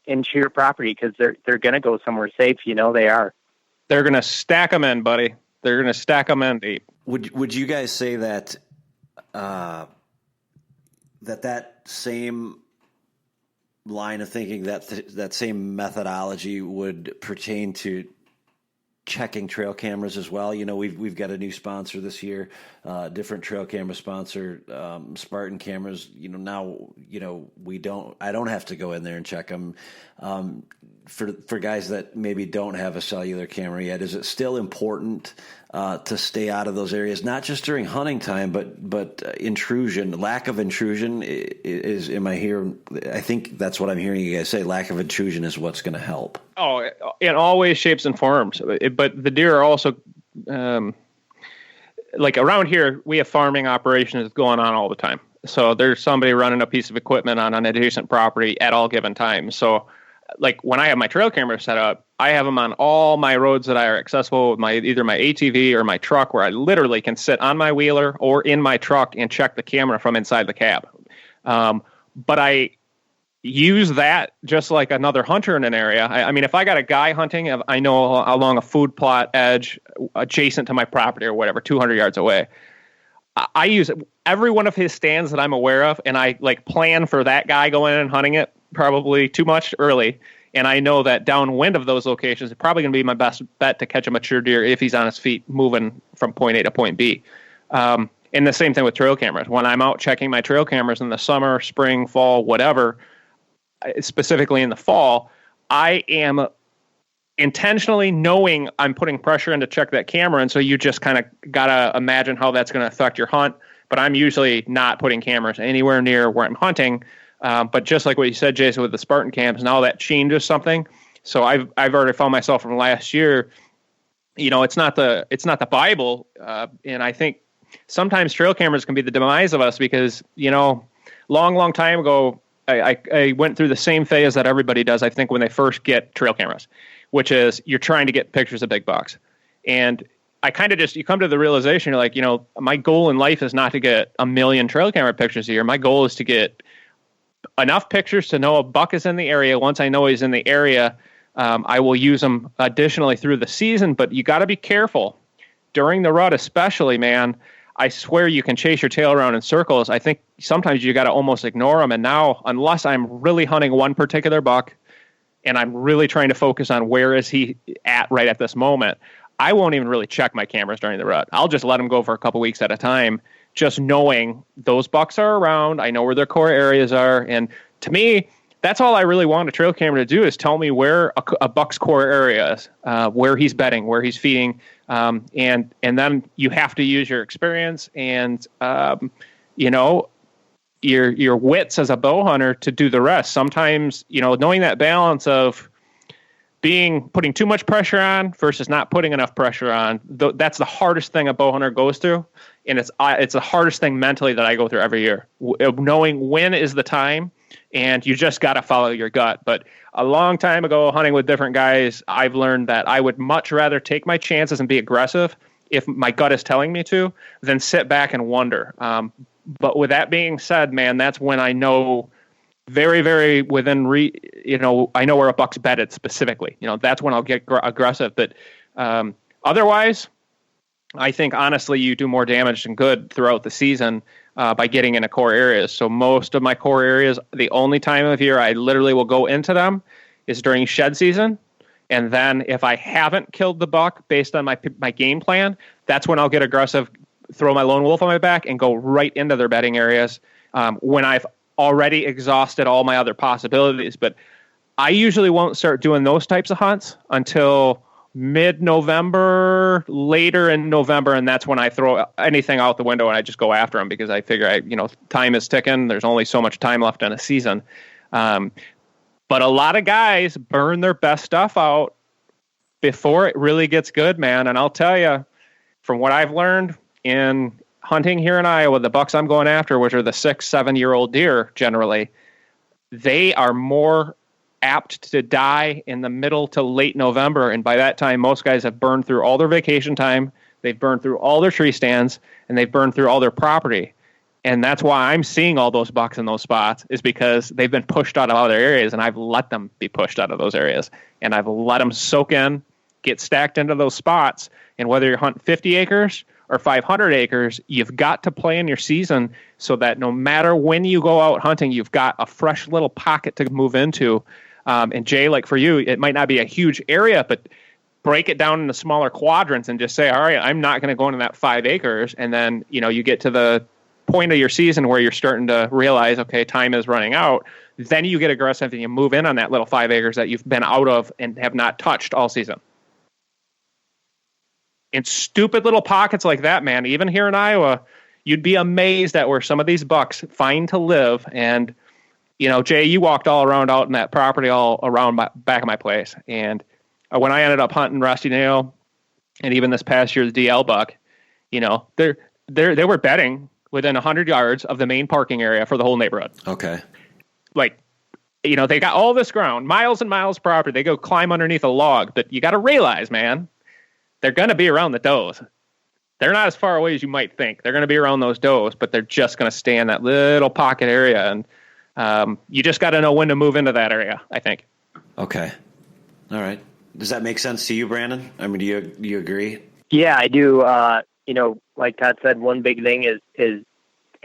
into your property, because they're going to go somewhere safe. You know they are. They're going to stack them in, buddy. They're going to stack them in deep. Would you guys say that that same line of thinking, that same methodology would pertain to checking trail cameras as well? You know, we've got a new sponsor this year, different trail camera sponsor, Spartan cameras. You know, now, you know, I don't have to go in there and check them. For guys that maybe don't have a cellular camera yet, is it still important to stay out of those areas, not just during hunting time, but intrusion, lack of intrusion is, am I here? I think that's what I'm hearing you guys say. Lack of intrusion is what's going to help. Oh, in all ways, shapes, and forms. But the deer are also, like around here, we have farming operations going on all the time. So there's somebody running a piece of equipment on an adjacent property at all given times. So like when I have my trail camera set up, I have them on all my roads that are accessible with either my ATV or my truck, where I literally can sit on my wheeler or in my truck and check the camera from inside the cab. But I use that just like another hunter in an area. I mean, if I got a guy hunting, I know along a food plot edge adjacent to my property or whatever, 200 yards away, I use every one of his stands that I'm aware of, and I like plan for that guy going in and hunting it probably too much early. And I know that downwind of those locations is probably going to be my best bet to catch a mature deer if he's on his feet moving from point A to point B. And the same thing with trail cameras. When I'm out checking my trail cameras in the summer, spring, fall, whatever, specifically in the fall, I am intentionally knowing I'm putting pressure in to check that camera. And so you just kind of got to imagine how that's going to affect your hunt. But I'm usually not putting cameras anywhere near where I'm hunting. But just like what you said, Jason, with the Spartan cams, now that changes something. So I've already found myself from last year, you know, it's not the Bible. And I think sometimes trail cameras can be the demise of us because, you know, long time ago, I went through the same phase that everybody does, I think, when they first get trail cameras, which is you're trying to get pictures of big bucks. And I kind of you come to the realization, you're like, you know, my goal in life is not to get 1 million trail camera pictures a year. My goal is to get enough pictures to know a buck is in the area. Once I know he's in the area, I will use them additionally through the season. But you got to be careful during the rut, especially, man. I swear you can chase your tail around in circles. I think sometimes you got to almost ignore them. And now, unless I'm really hunting one particular buck and I'm really trying to focus on where is he at right at this moment, I won't even really check my cameras during the rut. I'll just let them go for a couple weeks at a time, just knowing those bucks are around. I know where their core areas are. And to me, that's all I really want a trail camera to do, is tell me where a buck's core area is, where he's bedding, where he's feeding. And then you have to use your experience and, you know, your wits as a bow hunter to do the rest. Sometimes, you know, knowing that balance of putting too much pressure on versus not putting enough pressure on, that's the hardest thing a bow hunter goes through. And it's the hardest thing mentally that I go through every year, knowing when is the time, and you just got to follow your gut. But a long time ago, hunting with different guys, I've learned that I would much rather take my chances and be aggressive if my gut is telling me to, than sit back and wonder. But with that being said, man, that's when I know very, very within, I know where a buck's bedded specifically. You know, that's when I'll get aggressive. But otherwise, I think, honestly, you do more damage than good throughout the season by getting into core areas. So most of my core areas, the only time of year I literally will go into them is during shed season. And then if I haven't killed the buck based on my game plan, that's when I'll get aggressive, throw my lone wolf on my back, and go right into their bedding areas when I've already exhausted all my other possibilities. But I usually won't start doing those types of hunts until mid-November, later in November, and that's when I throw anything out the window and I just go after them, because I figure time is ticking. There's only so much time left in a season. But a lot of guys burn their best stuff out before it really gets good, man. And I'll tell you, from what I've learned in hunting here in Iowa, the bucks I'm going after, which are the 6-7-year-old deer generally, they are more apt to die in the middle to late November. And by that time, most guys have burned through all their vacation time, they've burned through all their tree stands, and they've burned through all their property. And that's why I'm seeing all those bucks in those spots, is because they've been pushed out of other areas, and I've let them be pushed out of those areas. And I've let them soak in, get stacked into those spots. And whether you're hunting 50 acres or 500 acres, you've got to plan your season so that no matter when you go out hunting, you've got a fresh little pocket to move into. And Jay, like for you, it might not be a huge area, but break it down into smaller quadrants and just say, all right, I'm not going to go into that 5 acres. And then, you get to the point of your season where you're starting to realize, okay, time is running out. Then you get aggressive and you move in on that little 5 acres that you've been out of and have not touched all season. In stupid little pockets like that, man, even here in Iowa, you'd be amazed at where some of these bucks find to live. And, Jay, you walked all around out in that property, all around back of my place. And when I ended up hunting Rusty Nail, and even this past year's DL buck, they were bedding within 100 yards of the main parking area for the whole neighborhood. Okay. They got all this ground, miles and miles of property. They go climb underneath a log, but you got to realize, man, they're going to be around the does. They're not as far away as you might think. They're going to be around those does, but they're just going to stay in that little pocket area. And you just got to know when to move into that area, I think. Okay. All right. Does that make sense to you, Brandon? I mean, do you agree? Yeah, I do. Like Todd said, one big thing is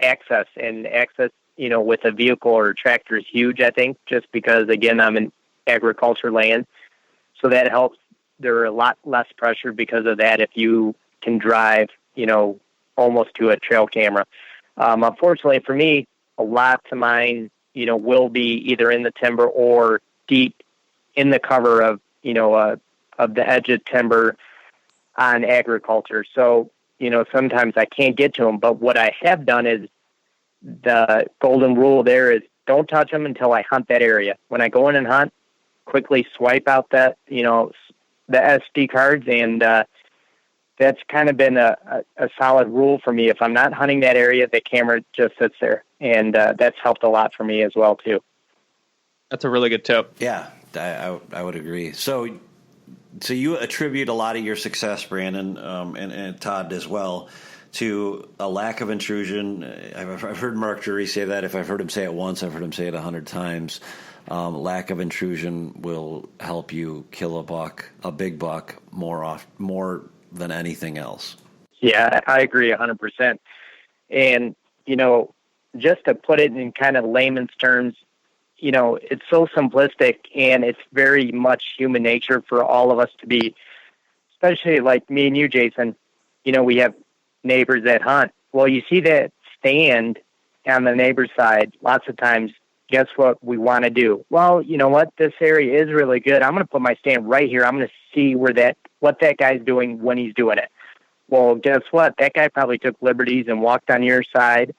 access, and access, with a vehicle or a tractor is huge, I think, just because, again, I'm in agriculture land. So that helps. There are a lot less pressure because of that if you can drive, almost to a trail camera. Unfortunately for me, a lot of mine, will be either in the timber or deep in the cover of the edge of timber on agriculture. So, sometimes I can't get to them. But what I have done is, the golden rule there is don't touch them until I hunt that area. When I go in and hunt, quickly swipe out that, the SD cards. And that's kind of been a solid rule for me. If I'm not hunting that area, the camera just sits there. And that's helped a lot for me as well, too. That's a really good tip. Yeah, I would agree. So you attribute a lot of your success, Brandon, and Todd as well, to a lack of intrusion. I've heard Mark Jury say that. If I've heard him say it once, I've heard him say it 100 times. Lack of intrusion will help you kill a big buck more than anything else. Yeah, I agree 100%. And, just to put it in kind of layman's terms, it's so simplistic, and it's very much human nature for all of us to be, especially like me and you, Jason, we have neighbors that hunt. Well, you see that stand on the neighbor's side, lots of times, guess what we want to do? Well, you know what? This area is really good. I'm going to put my stand right here. I'm going to see what that guy's doing when he's doing it. Well, guess what? That guy probably took liberties and walked on your side.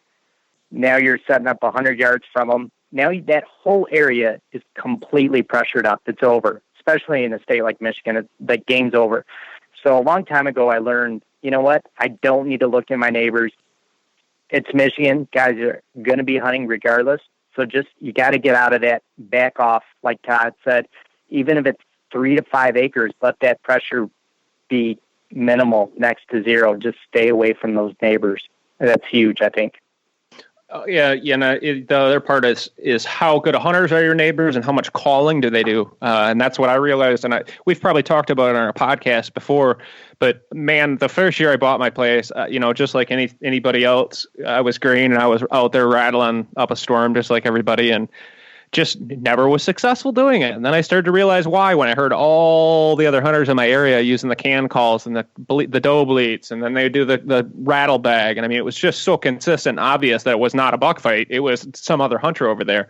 Now you're setting up 100 yards from him. Now that whole area is completely pressured up. It's over, especially in a state like Michigan. The game's over. So a long time ago, I learned, you know what? I don't need to look at my neighbors. It's Michigan. Guys are going to be hunting regardless. So you got to get out of that, back off, like Todd said. Even if it's 3 to 5 acres, let that pressure be minimal, next to zero. Just stay away from those neighbors. That's huge, I think. The other part is how good hunters are your neighbors and how much calling do they do, and that's what I realized. And we've probably talked about it on our podcast before. But man, the first year I bought my place, just like anybody else, I was green and I was out there rattling up a storm just like everybody. And just never was successful doing it. And then I started to realize why when I heard all the other hunters in my area using the can calls and the doe bleats, and then they do the rattle bag. And I mean, it was just so consistent and obvious that it was not a buck fight. It was some other hunter over there.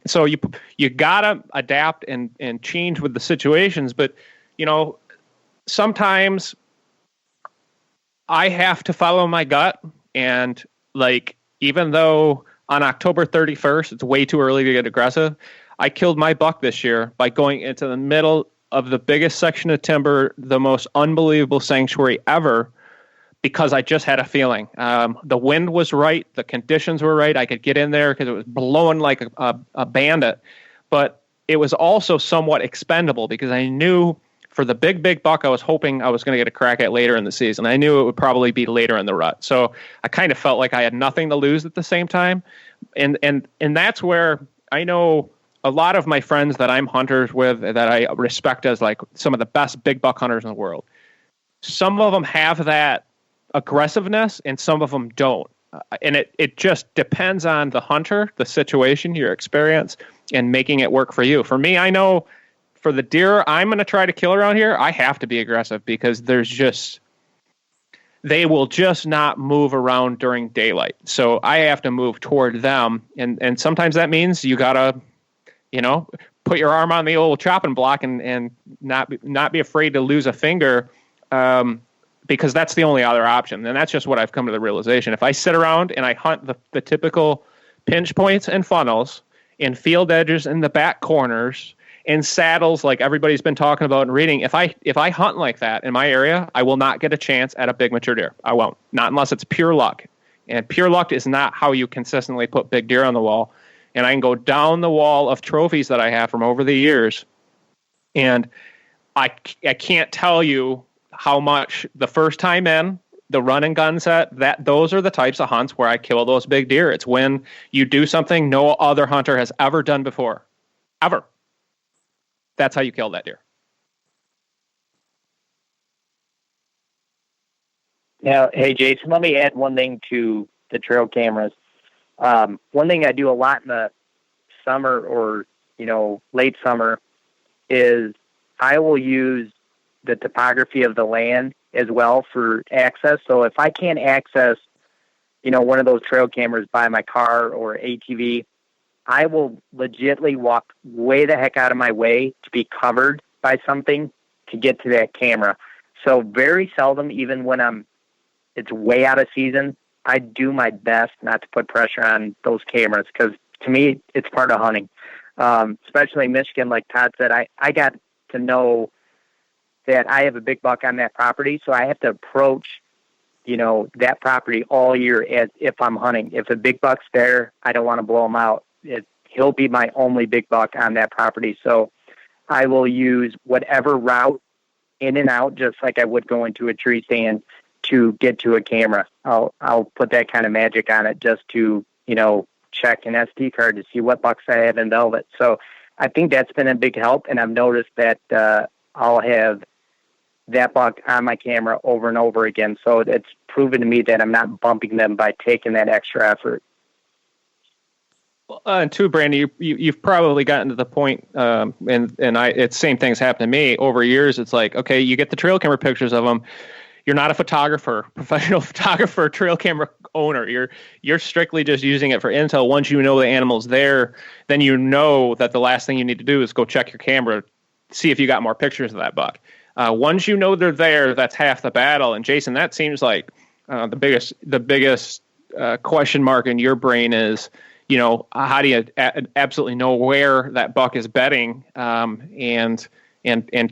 So you gotta adapt and change with the situations. But, sometimes I have to follow my gut. And even though on October 31st, it's way too early to get aggressive, I killed my buck this year by going into the middle of the biggest section of timber, the most unbelievable sanctuary ever, because I just had a feeling. The wind was right. The conditions were right. I could get in there because it was blowing like a bandit. But it was also somewhat expendable because I knew for the big buck, I was hoping I was going to get a crack at later in the season. I knew it would probably be later in the rut. So I kind of felt like I had nothing to lose at the same time. And that's where I know a lot of my friends that I'm hunters with that I respect as like some of the best big buck hunters in the world. Some of them have that aggressiveness and some of them don't. And it just depends on the hunter, the situation, your experience, and making it work for you. For me, I know for the deer I'm going to try to kill around here, I have to be aggressive because they will just not move around during daylight. So I have to move toward them. And sometimes that means you got to, put your arm on the old chopping block and not be afraid to lose a finger, because that's the only other option. And that's just what I've come to the realization. If I sit around and I hunt the typical pinch points and funnels and field edges in the back corners and saddles like everybody's been talking about and reading, if I hunt like that in my area, I will not get a chance at a big mature deer. I won't. Not unless it's pure luck. And pure luck is not how you consistently put big deer on the wall. And I can go down the wall of trophies that I have from over the years, and I can't tell you how much the first time in the run and gun set, those are the types of hunts where I kill those big deer. It's when you do something no other hunter has ever done before. Ever. That's how you kill that deer. Now, hey, Jason, let me add one thing to the trail cameras. One thing I do a lot in the summer or, late summer is I will use the topography of the land as well for access. So if I can't access, one of those trail cameras by my car or ATV, I will legitimately walk way the heck out of my way to be covered by something to get to that camera. So very seldom, even when it's way out of season, I do my best not to put pressure on those cameras because to me, it's part of hunting. Especially in Michigan, like Todd said, I got to know that I have a big buck on that property, so I have to approach, that property all year as if I'm hunting. If a big buck's there, I don't want to blow him out. He'll be my only big buck on that property. So I will use whatever route in and out, just like I would go into a tree stand to get to a camera. I'll put that kind of magic on it just to, check an SD card to see what bucks I have in velvet. So I think that's been a big help. And I've noticed that I'll have that buck on my camera over and over again. So it's proven to me that I'm not bumping them by taking that extra effort. And two, Brandon, you've probably gotten to the point, it's same things happen to me over years. It's like, okay, you get the trail camera pictures of them. You're not a photographer, professional photographer, trail camera owner. You're strictly just using it for intel. Once you know the animal's there, then you know that the last thing you need to do is go check your camera, see if you got more pictures of that buck. Once you know they're there, that's half the battle. And Jason, that seems like the biggest question mark in your brain is, how do you absolutely know where that buck is bedding and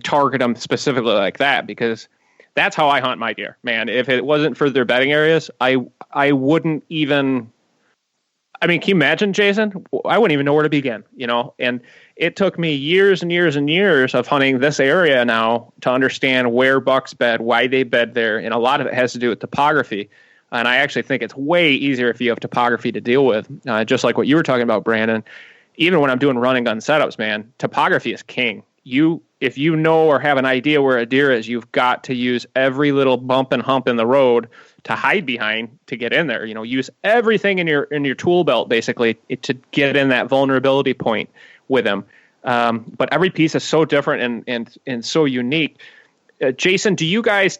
target them specifically like that? Because that's how I hunt my deer, man. If it wasn't for their bedding areas, I wouldn't even. I mean, can you imagine, Jason? I wouldn't even know where to begin, And it took me years and years and years of hunting this area now to understand where bucks bed, why they bed there, and a lot of it has to do with topography. And I actually think it's way easier if you have topography to deal with, just like what you were talking about, Brandon. Even when I'm doing run and gun setups, man, topography is king. if you know or have an idea where a deer is, you've got to use every little bump and hump in the road to hide behind to get in there. Use everything in your tool belt basically to get in that vulnerability point with him. But every piece is so different and so unique. Jason, do you guys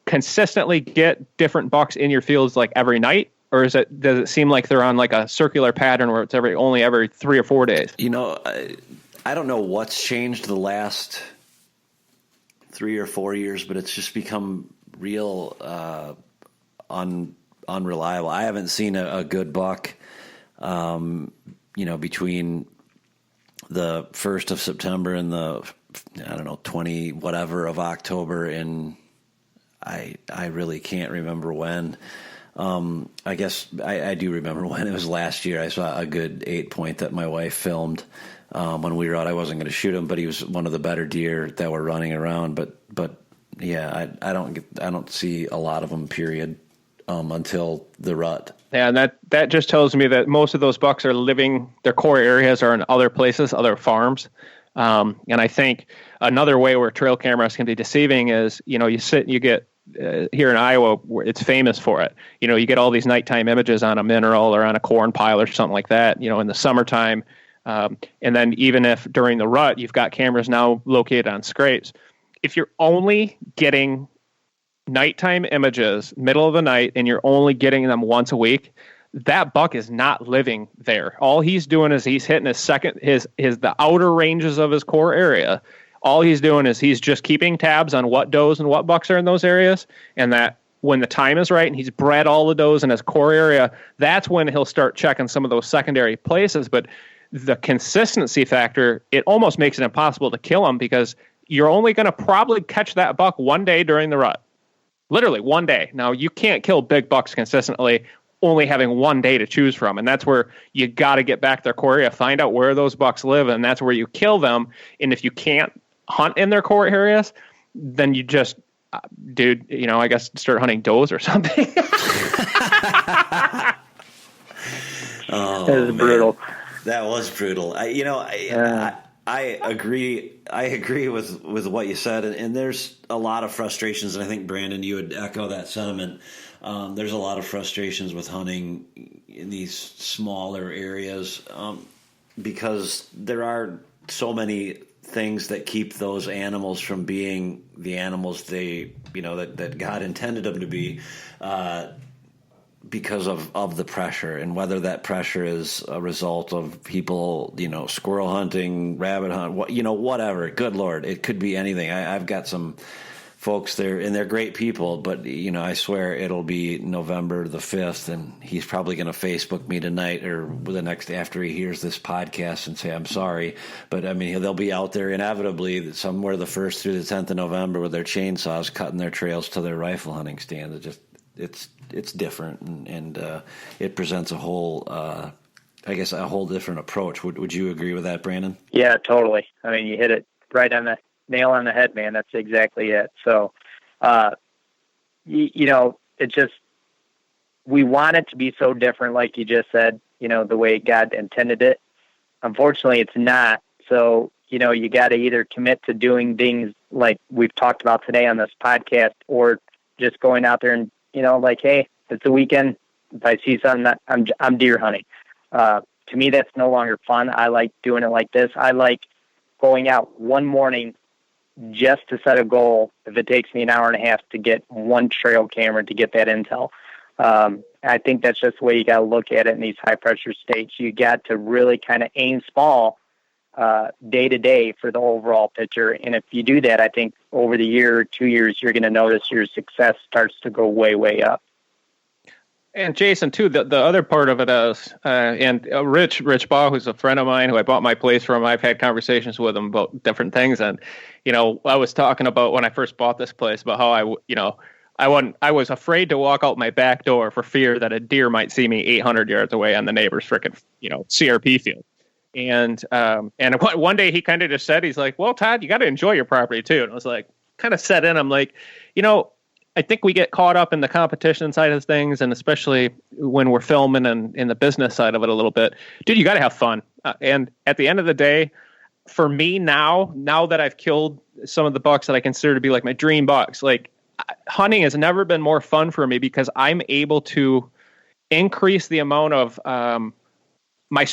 consistently get different bucks in your fields like every night? Or does it seem like they're on like a circular pattern where it's only every 3 or 4 days? I don't know what's changed the last 3 or 4 years, but it's just become real unreliable. I haven't seen a good buck, between the 1st of September and the 20 whatever of October, and I really can't remember when. I guess I do remember when it was last year. I saw a good 8-point that my wife filmed when we were out. I wasn't going to shoot him, but he was one of the better deer that were running around. But yeah, I don't see a lot of them. Period. Until the rut. Yeah, and that just tells me that most of those bucks are living. Their core areas are in other places, other farms. And I think another way where trail cameras can be deceiving is, you get here in Iowa, where it's famous for it. You get all these nighttime images on a mineral or on a corn pile or something like that, in the summertime. And then even if during the rut, you've got cameras now located on scrapes. If you're only getting nighttime images, middle of the night, and you're only getting them once a week, that buck is not living there. All he's doing is he's hitting the outer ranges of his core area. All he's doing is he's just keeping tabs on what does and what bucks are in those areas, and that when the time is right and he's bred all the does in his core area, that's when he'll start checking some of those secondary places. But the consistency factor, it almost makes it impossible to kill him, because you're only going to probably catch that buck one day during the rut. Literally one day. Now, you can't kill big bucks consistently, only having one day to choose from. And that's where you got to get back their core area, find out where those bucks live, and that's where you kill them. And if you can't hunt in their core areas, then you just, I guess start hunting does or something. Oh, that was brutal. That was brutal. I agree. I agree with what you said, and there's a lot of frustrations. And I think, Brandon, you would echo that sentiment. There's a lot of frustrations with hunting in these smaller areas because there are so many things that keep those animals from being the animals that God intended them to be. Because of the pressure, and whether that pressure is a result of people, squirrel hunting, rabbit hunt, whatever. Good Lord, it could be anything. I've got some folks there, and they're great people, but I swear it'll be November the 5th, and he's probably going to Facebook me tonight or the next after he hears this podcast and say I'm sorry. But I mean, they'll be out there inevitably somewhere the 1st through the 10th of November with their chainsaws cutting their trails to their rifle hunting stand. It's different, and it presents a whole different approach. Would you agree with that, Brandon? Yeah, totally. I mean, you hit it right on the nail on the head, man. That's exactly it. So, it just, we want it to be so different, like you just said, the way God intended it. Unfortunately, it's not. So, you got to either commit to doing things like we've talked about today on this podcast, or just going out there and, hey, it's the weekend. If I see something, I'm deer hunting. To me, that's no longer fun. I like doing it like this. I like going out one morning just to set a goal. If it takes me an hour and a half to get one trail camera to get that intel. I think that's just the way you got to look at it in these high pressure states. You got to really kind of aim small day to day for the overall picture. And if you do that, I think over the year or 2 years, you're going to notice your success starts to go way, way up. And Jason, too, the other part of it is, and Rich Baugh, who's a friend of mine who I bought my place from, I've had conversations with him about different things. And, I was talking about when I first bought this place about how I was afraid to walk out my back door for fear that a deer might see me 800 yards away on the neighbor's frickin', CRP field. And one day he kind of just said, he's like, well, Todd, you got to enjoy your property too. And I was like, kind of set in. I'm like, I think we get caught up in the competition side of things, and especially when we're filming and in the business side of it a little bit. Dude, you got to have fun. And at the end of the day, for me now that I've killed some of the bucks that I consider to be like my dream bucks, like hunting has never been more fun for me because I'm able to increase the amount of my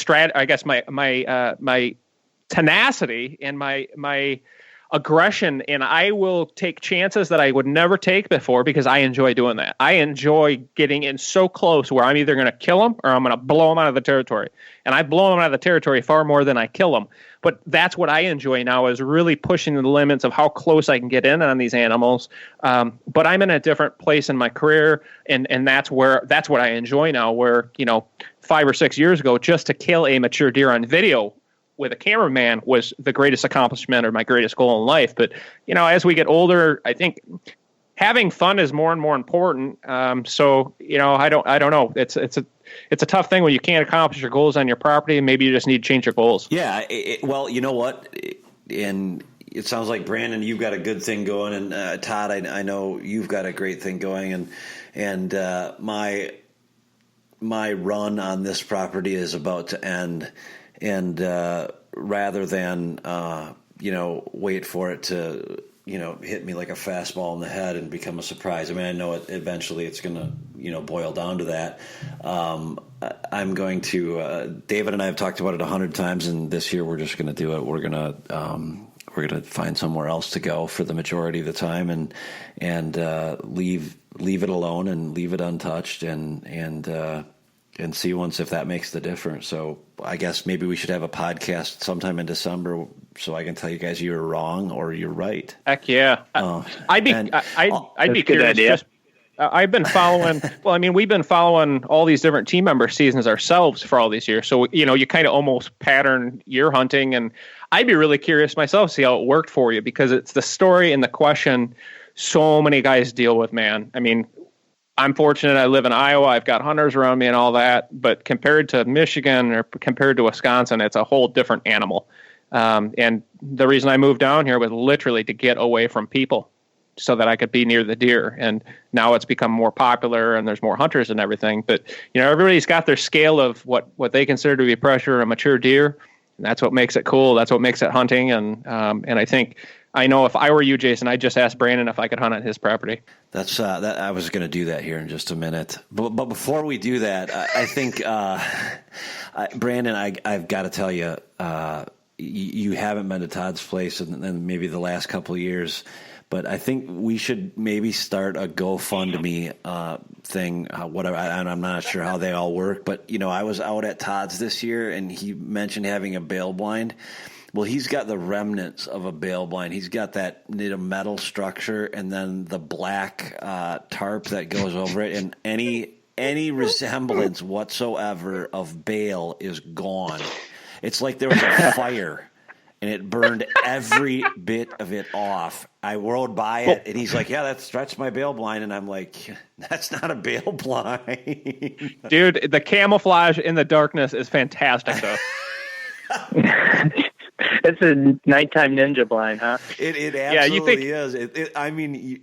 tenacity and my aggression, and I will take chances that I would never take before because I enjoy doing that. I enjoy getting in so close where I'm either going to kill them or I'm going to blow them out of the territory. And I blow them out of the territory far more than I kill them. But that's what I enjoy now, is really pushing the limits of how close I can get in on these animals. But I'm in a different place in my career, and that's what I enjoy now, where, 5 or 6 years ago, just to kill a mature deer on video with a cameraman was the greatest accomplishment or my greatest goal in life. But, as we get older, I think having fun is more and more important. So, I don't know. It's a tough thing when you can't accomplish your goals on your property, and maybe you just need to change your goals. Yeah. Well, you know what? And it sounds like, Brandon, you've got a good thing going, and Todd, I know you've got a great thing going, and my run on this property is about to end. And rather than, wait for it to, hit me like a fastball in the head and become a surprise. I mean, I know eventually it's going to, boil down to that. I'm going to, David and I have talked about it 100 times, and this year we're just going to do it. We're going to find somewhere else to go for the majority of the time, and leave it alone and leave it untouched, and see once if that makes the difference. So I guess maybe we should have a podcast sometime in December so I can tell you guys you're wrong or you're right. Heck yeah. I'd be curious. I've been following, we've been following all these different team member seasons ourselves for all these years. So, you kind of almost pattern your hunting, and I'd be really curious myself to see how it worked for you, because it's the story and the question so many guys deal with, man. I mean, I'm fortunate I live in Iowa. I've got hunters around me and all that. But compared to Michigan or compared to Wisconsin, it's a whole different animal. And the reason I moved down here was literally to get away from people so that I could be near the deer. And now it's become more popular and there's more hunters and everything. But, everybody's got their scale of what they consider to be pressure a mature deer. And that's what makes it cool. That's what makes it hunting. And I know if I were you, Jason, I'd just ask Brandon if I could hunt on his property. That's that. I was going to do that here in just a minute, but before we do that, I think Brandon, I've got to tell you, you haven't been to Todd's place in maybe the last couple of years, but I think we should maybe start a GoFundMe thing. Whatever, I'm not sure how they all work, but I was out at Todd's this year, and he mentioned having a bail blind. Well, he's got the remnants of a bail blind. He's got that metal structure, and then the black tarp that goes over it, and any resemblance whatsoever of bail is gone. It's like there was a fire, and it burned every bit of it off. I rode by it, and he's like, "Yeah, that's my bail blind," and I'm like, "That's not a bail blind, dude." The camouflage in the darkness is fantastic, though. It's a nighttime ninja blind, huh? It absolutely is.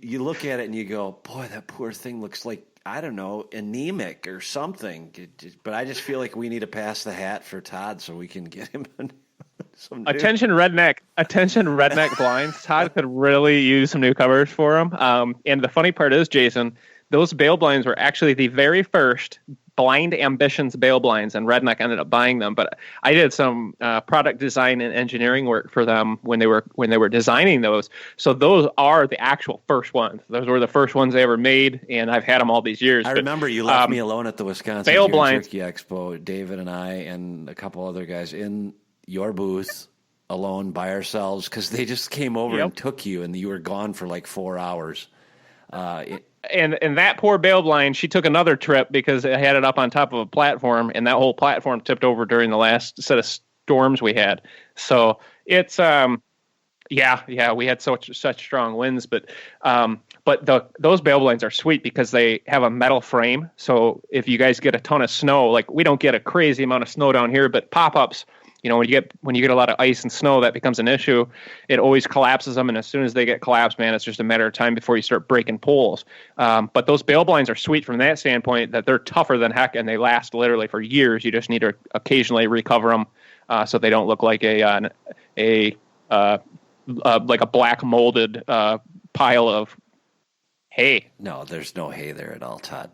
You look at it and you go, boy, that poor thing looks like, I don't know, anemic or something. But I just feel like we need to pass the hat for Todd so we can get him some Attention redneck blinds. Todd could really use some new covers for him. And the funny part is, Jason, those bail blinds were actually the very first Blind Ambitions bail blinds, and Redneck ended up buying them. But I did some product design and engineering work for them when they were designing those. So those are the actual first ones. Those were the first ones they ever made, and I've had them all these years. I remember you left me alone at the Wisconsin bail blinds Turkey Expo. David and I and a couple other guys in your booth alone by ourselves because they just came over and took you, and you were gone for like 4 hours. And that poor bail blind, she took another trip because it had it up on top of a platform, and that whole platform tipped over during the last set of storms we had. So it's we had such strong winds, but those bail blinds are sweet because they have a metal frame. So if you guys get a ton of snow, like we don't get a crazy amount of snow down here, but pop-ups, when you get a lot of ice and snow, that becomes an issue. It always collapses them, and as soon as they get collapsed, man, it's just a matter of time before you start breaking poles. But those bail blinds are sweet from that standpoint, that they're tougher than heck, and they last literally for years. You just need to occasionally recover them so they don't look like like a black molded pile of hay. No, there's no hay there at all, Todd.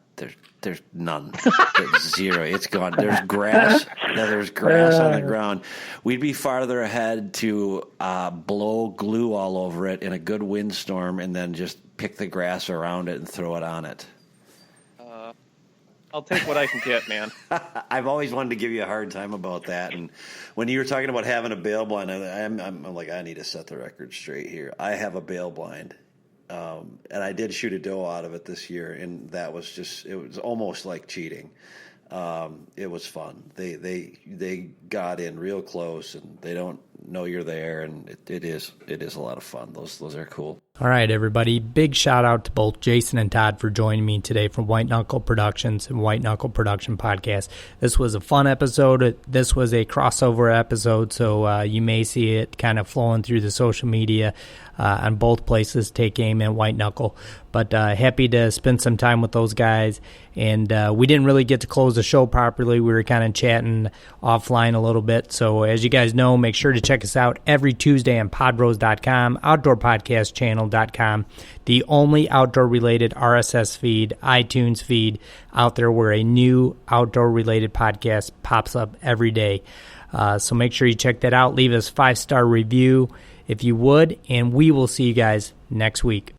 There's none. There's zero. It's gone. There's grass. There's grass on the ground. We'd be farther ahead to blow glue all over it in a good windstorm and then just pick the grass around it and throw it on it. I'll take what I can get, man. I've always wanted to give you a hard time about that. And when you were talking about having a bail blind, I'm like, I need to set the record straight here. I have a bail blind. And I did shoot a doe out of it this year, and that was it was almost like cheating. It was fun. They got in real close, and they don't know you're there, and it is a lot of fun. Those are cool. All right, everybody. Big shout out to both Jason and Todd for joining me today from White Knuckle Productions and White Knuckle Production Podcast. This was a fun episode. This was a crossover episode, so you may see it kind of flowing through the social media on both places, Take Aim and White Knuckle. But happy to spend some time with those guys. And we didn't really get to close the show properly. We were kind of chatting offline a little bit. So as you guys know, make sure to check us out every Tuesday on podbros.com, outdoorpodcastchannel.com, the only outdoor-related RSS feed, iTunes feed out there where a new outdoor-related podcast pops up every day. So make sure you check that out. Leave us a 5-star review if you would, and we will see you guys next week.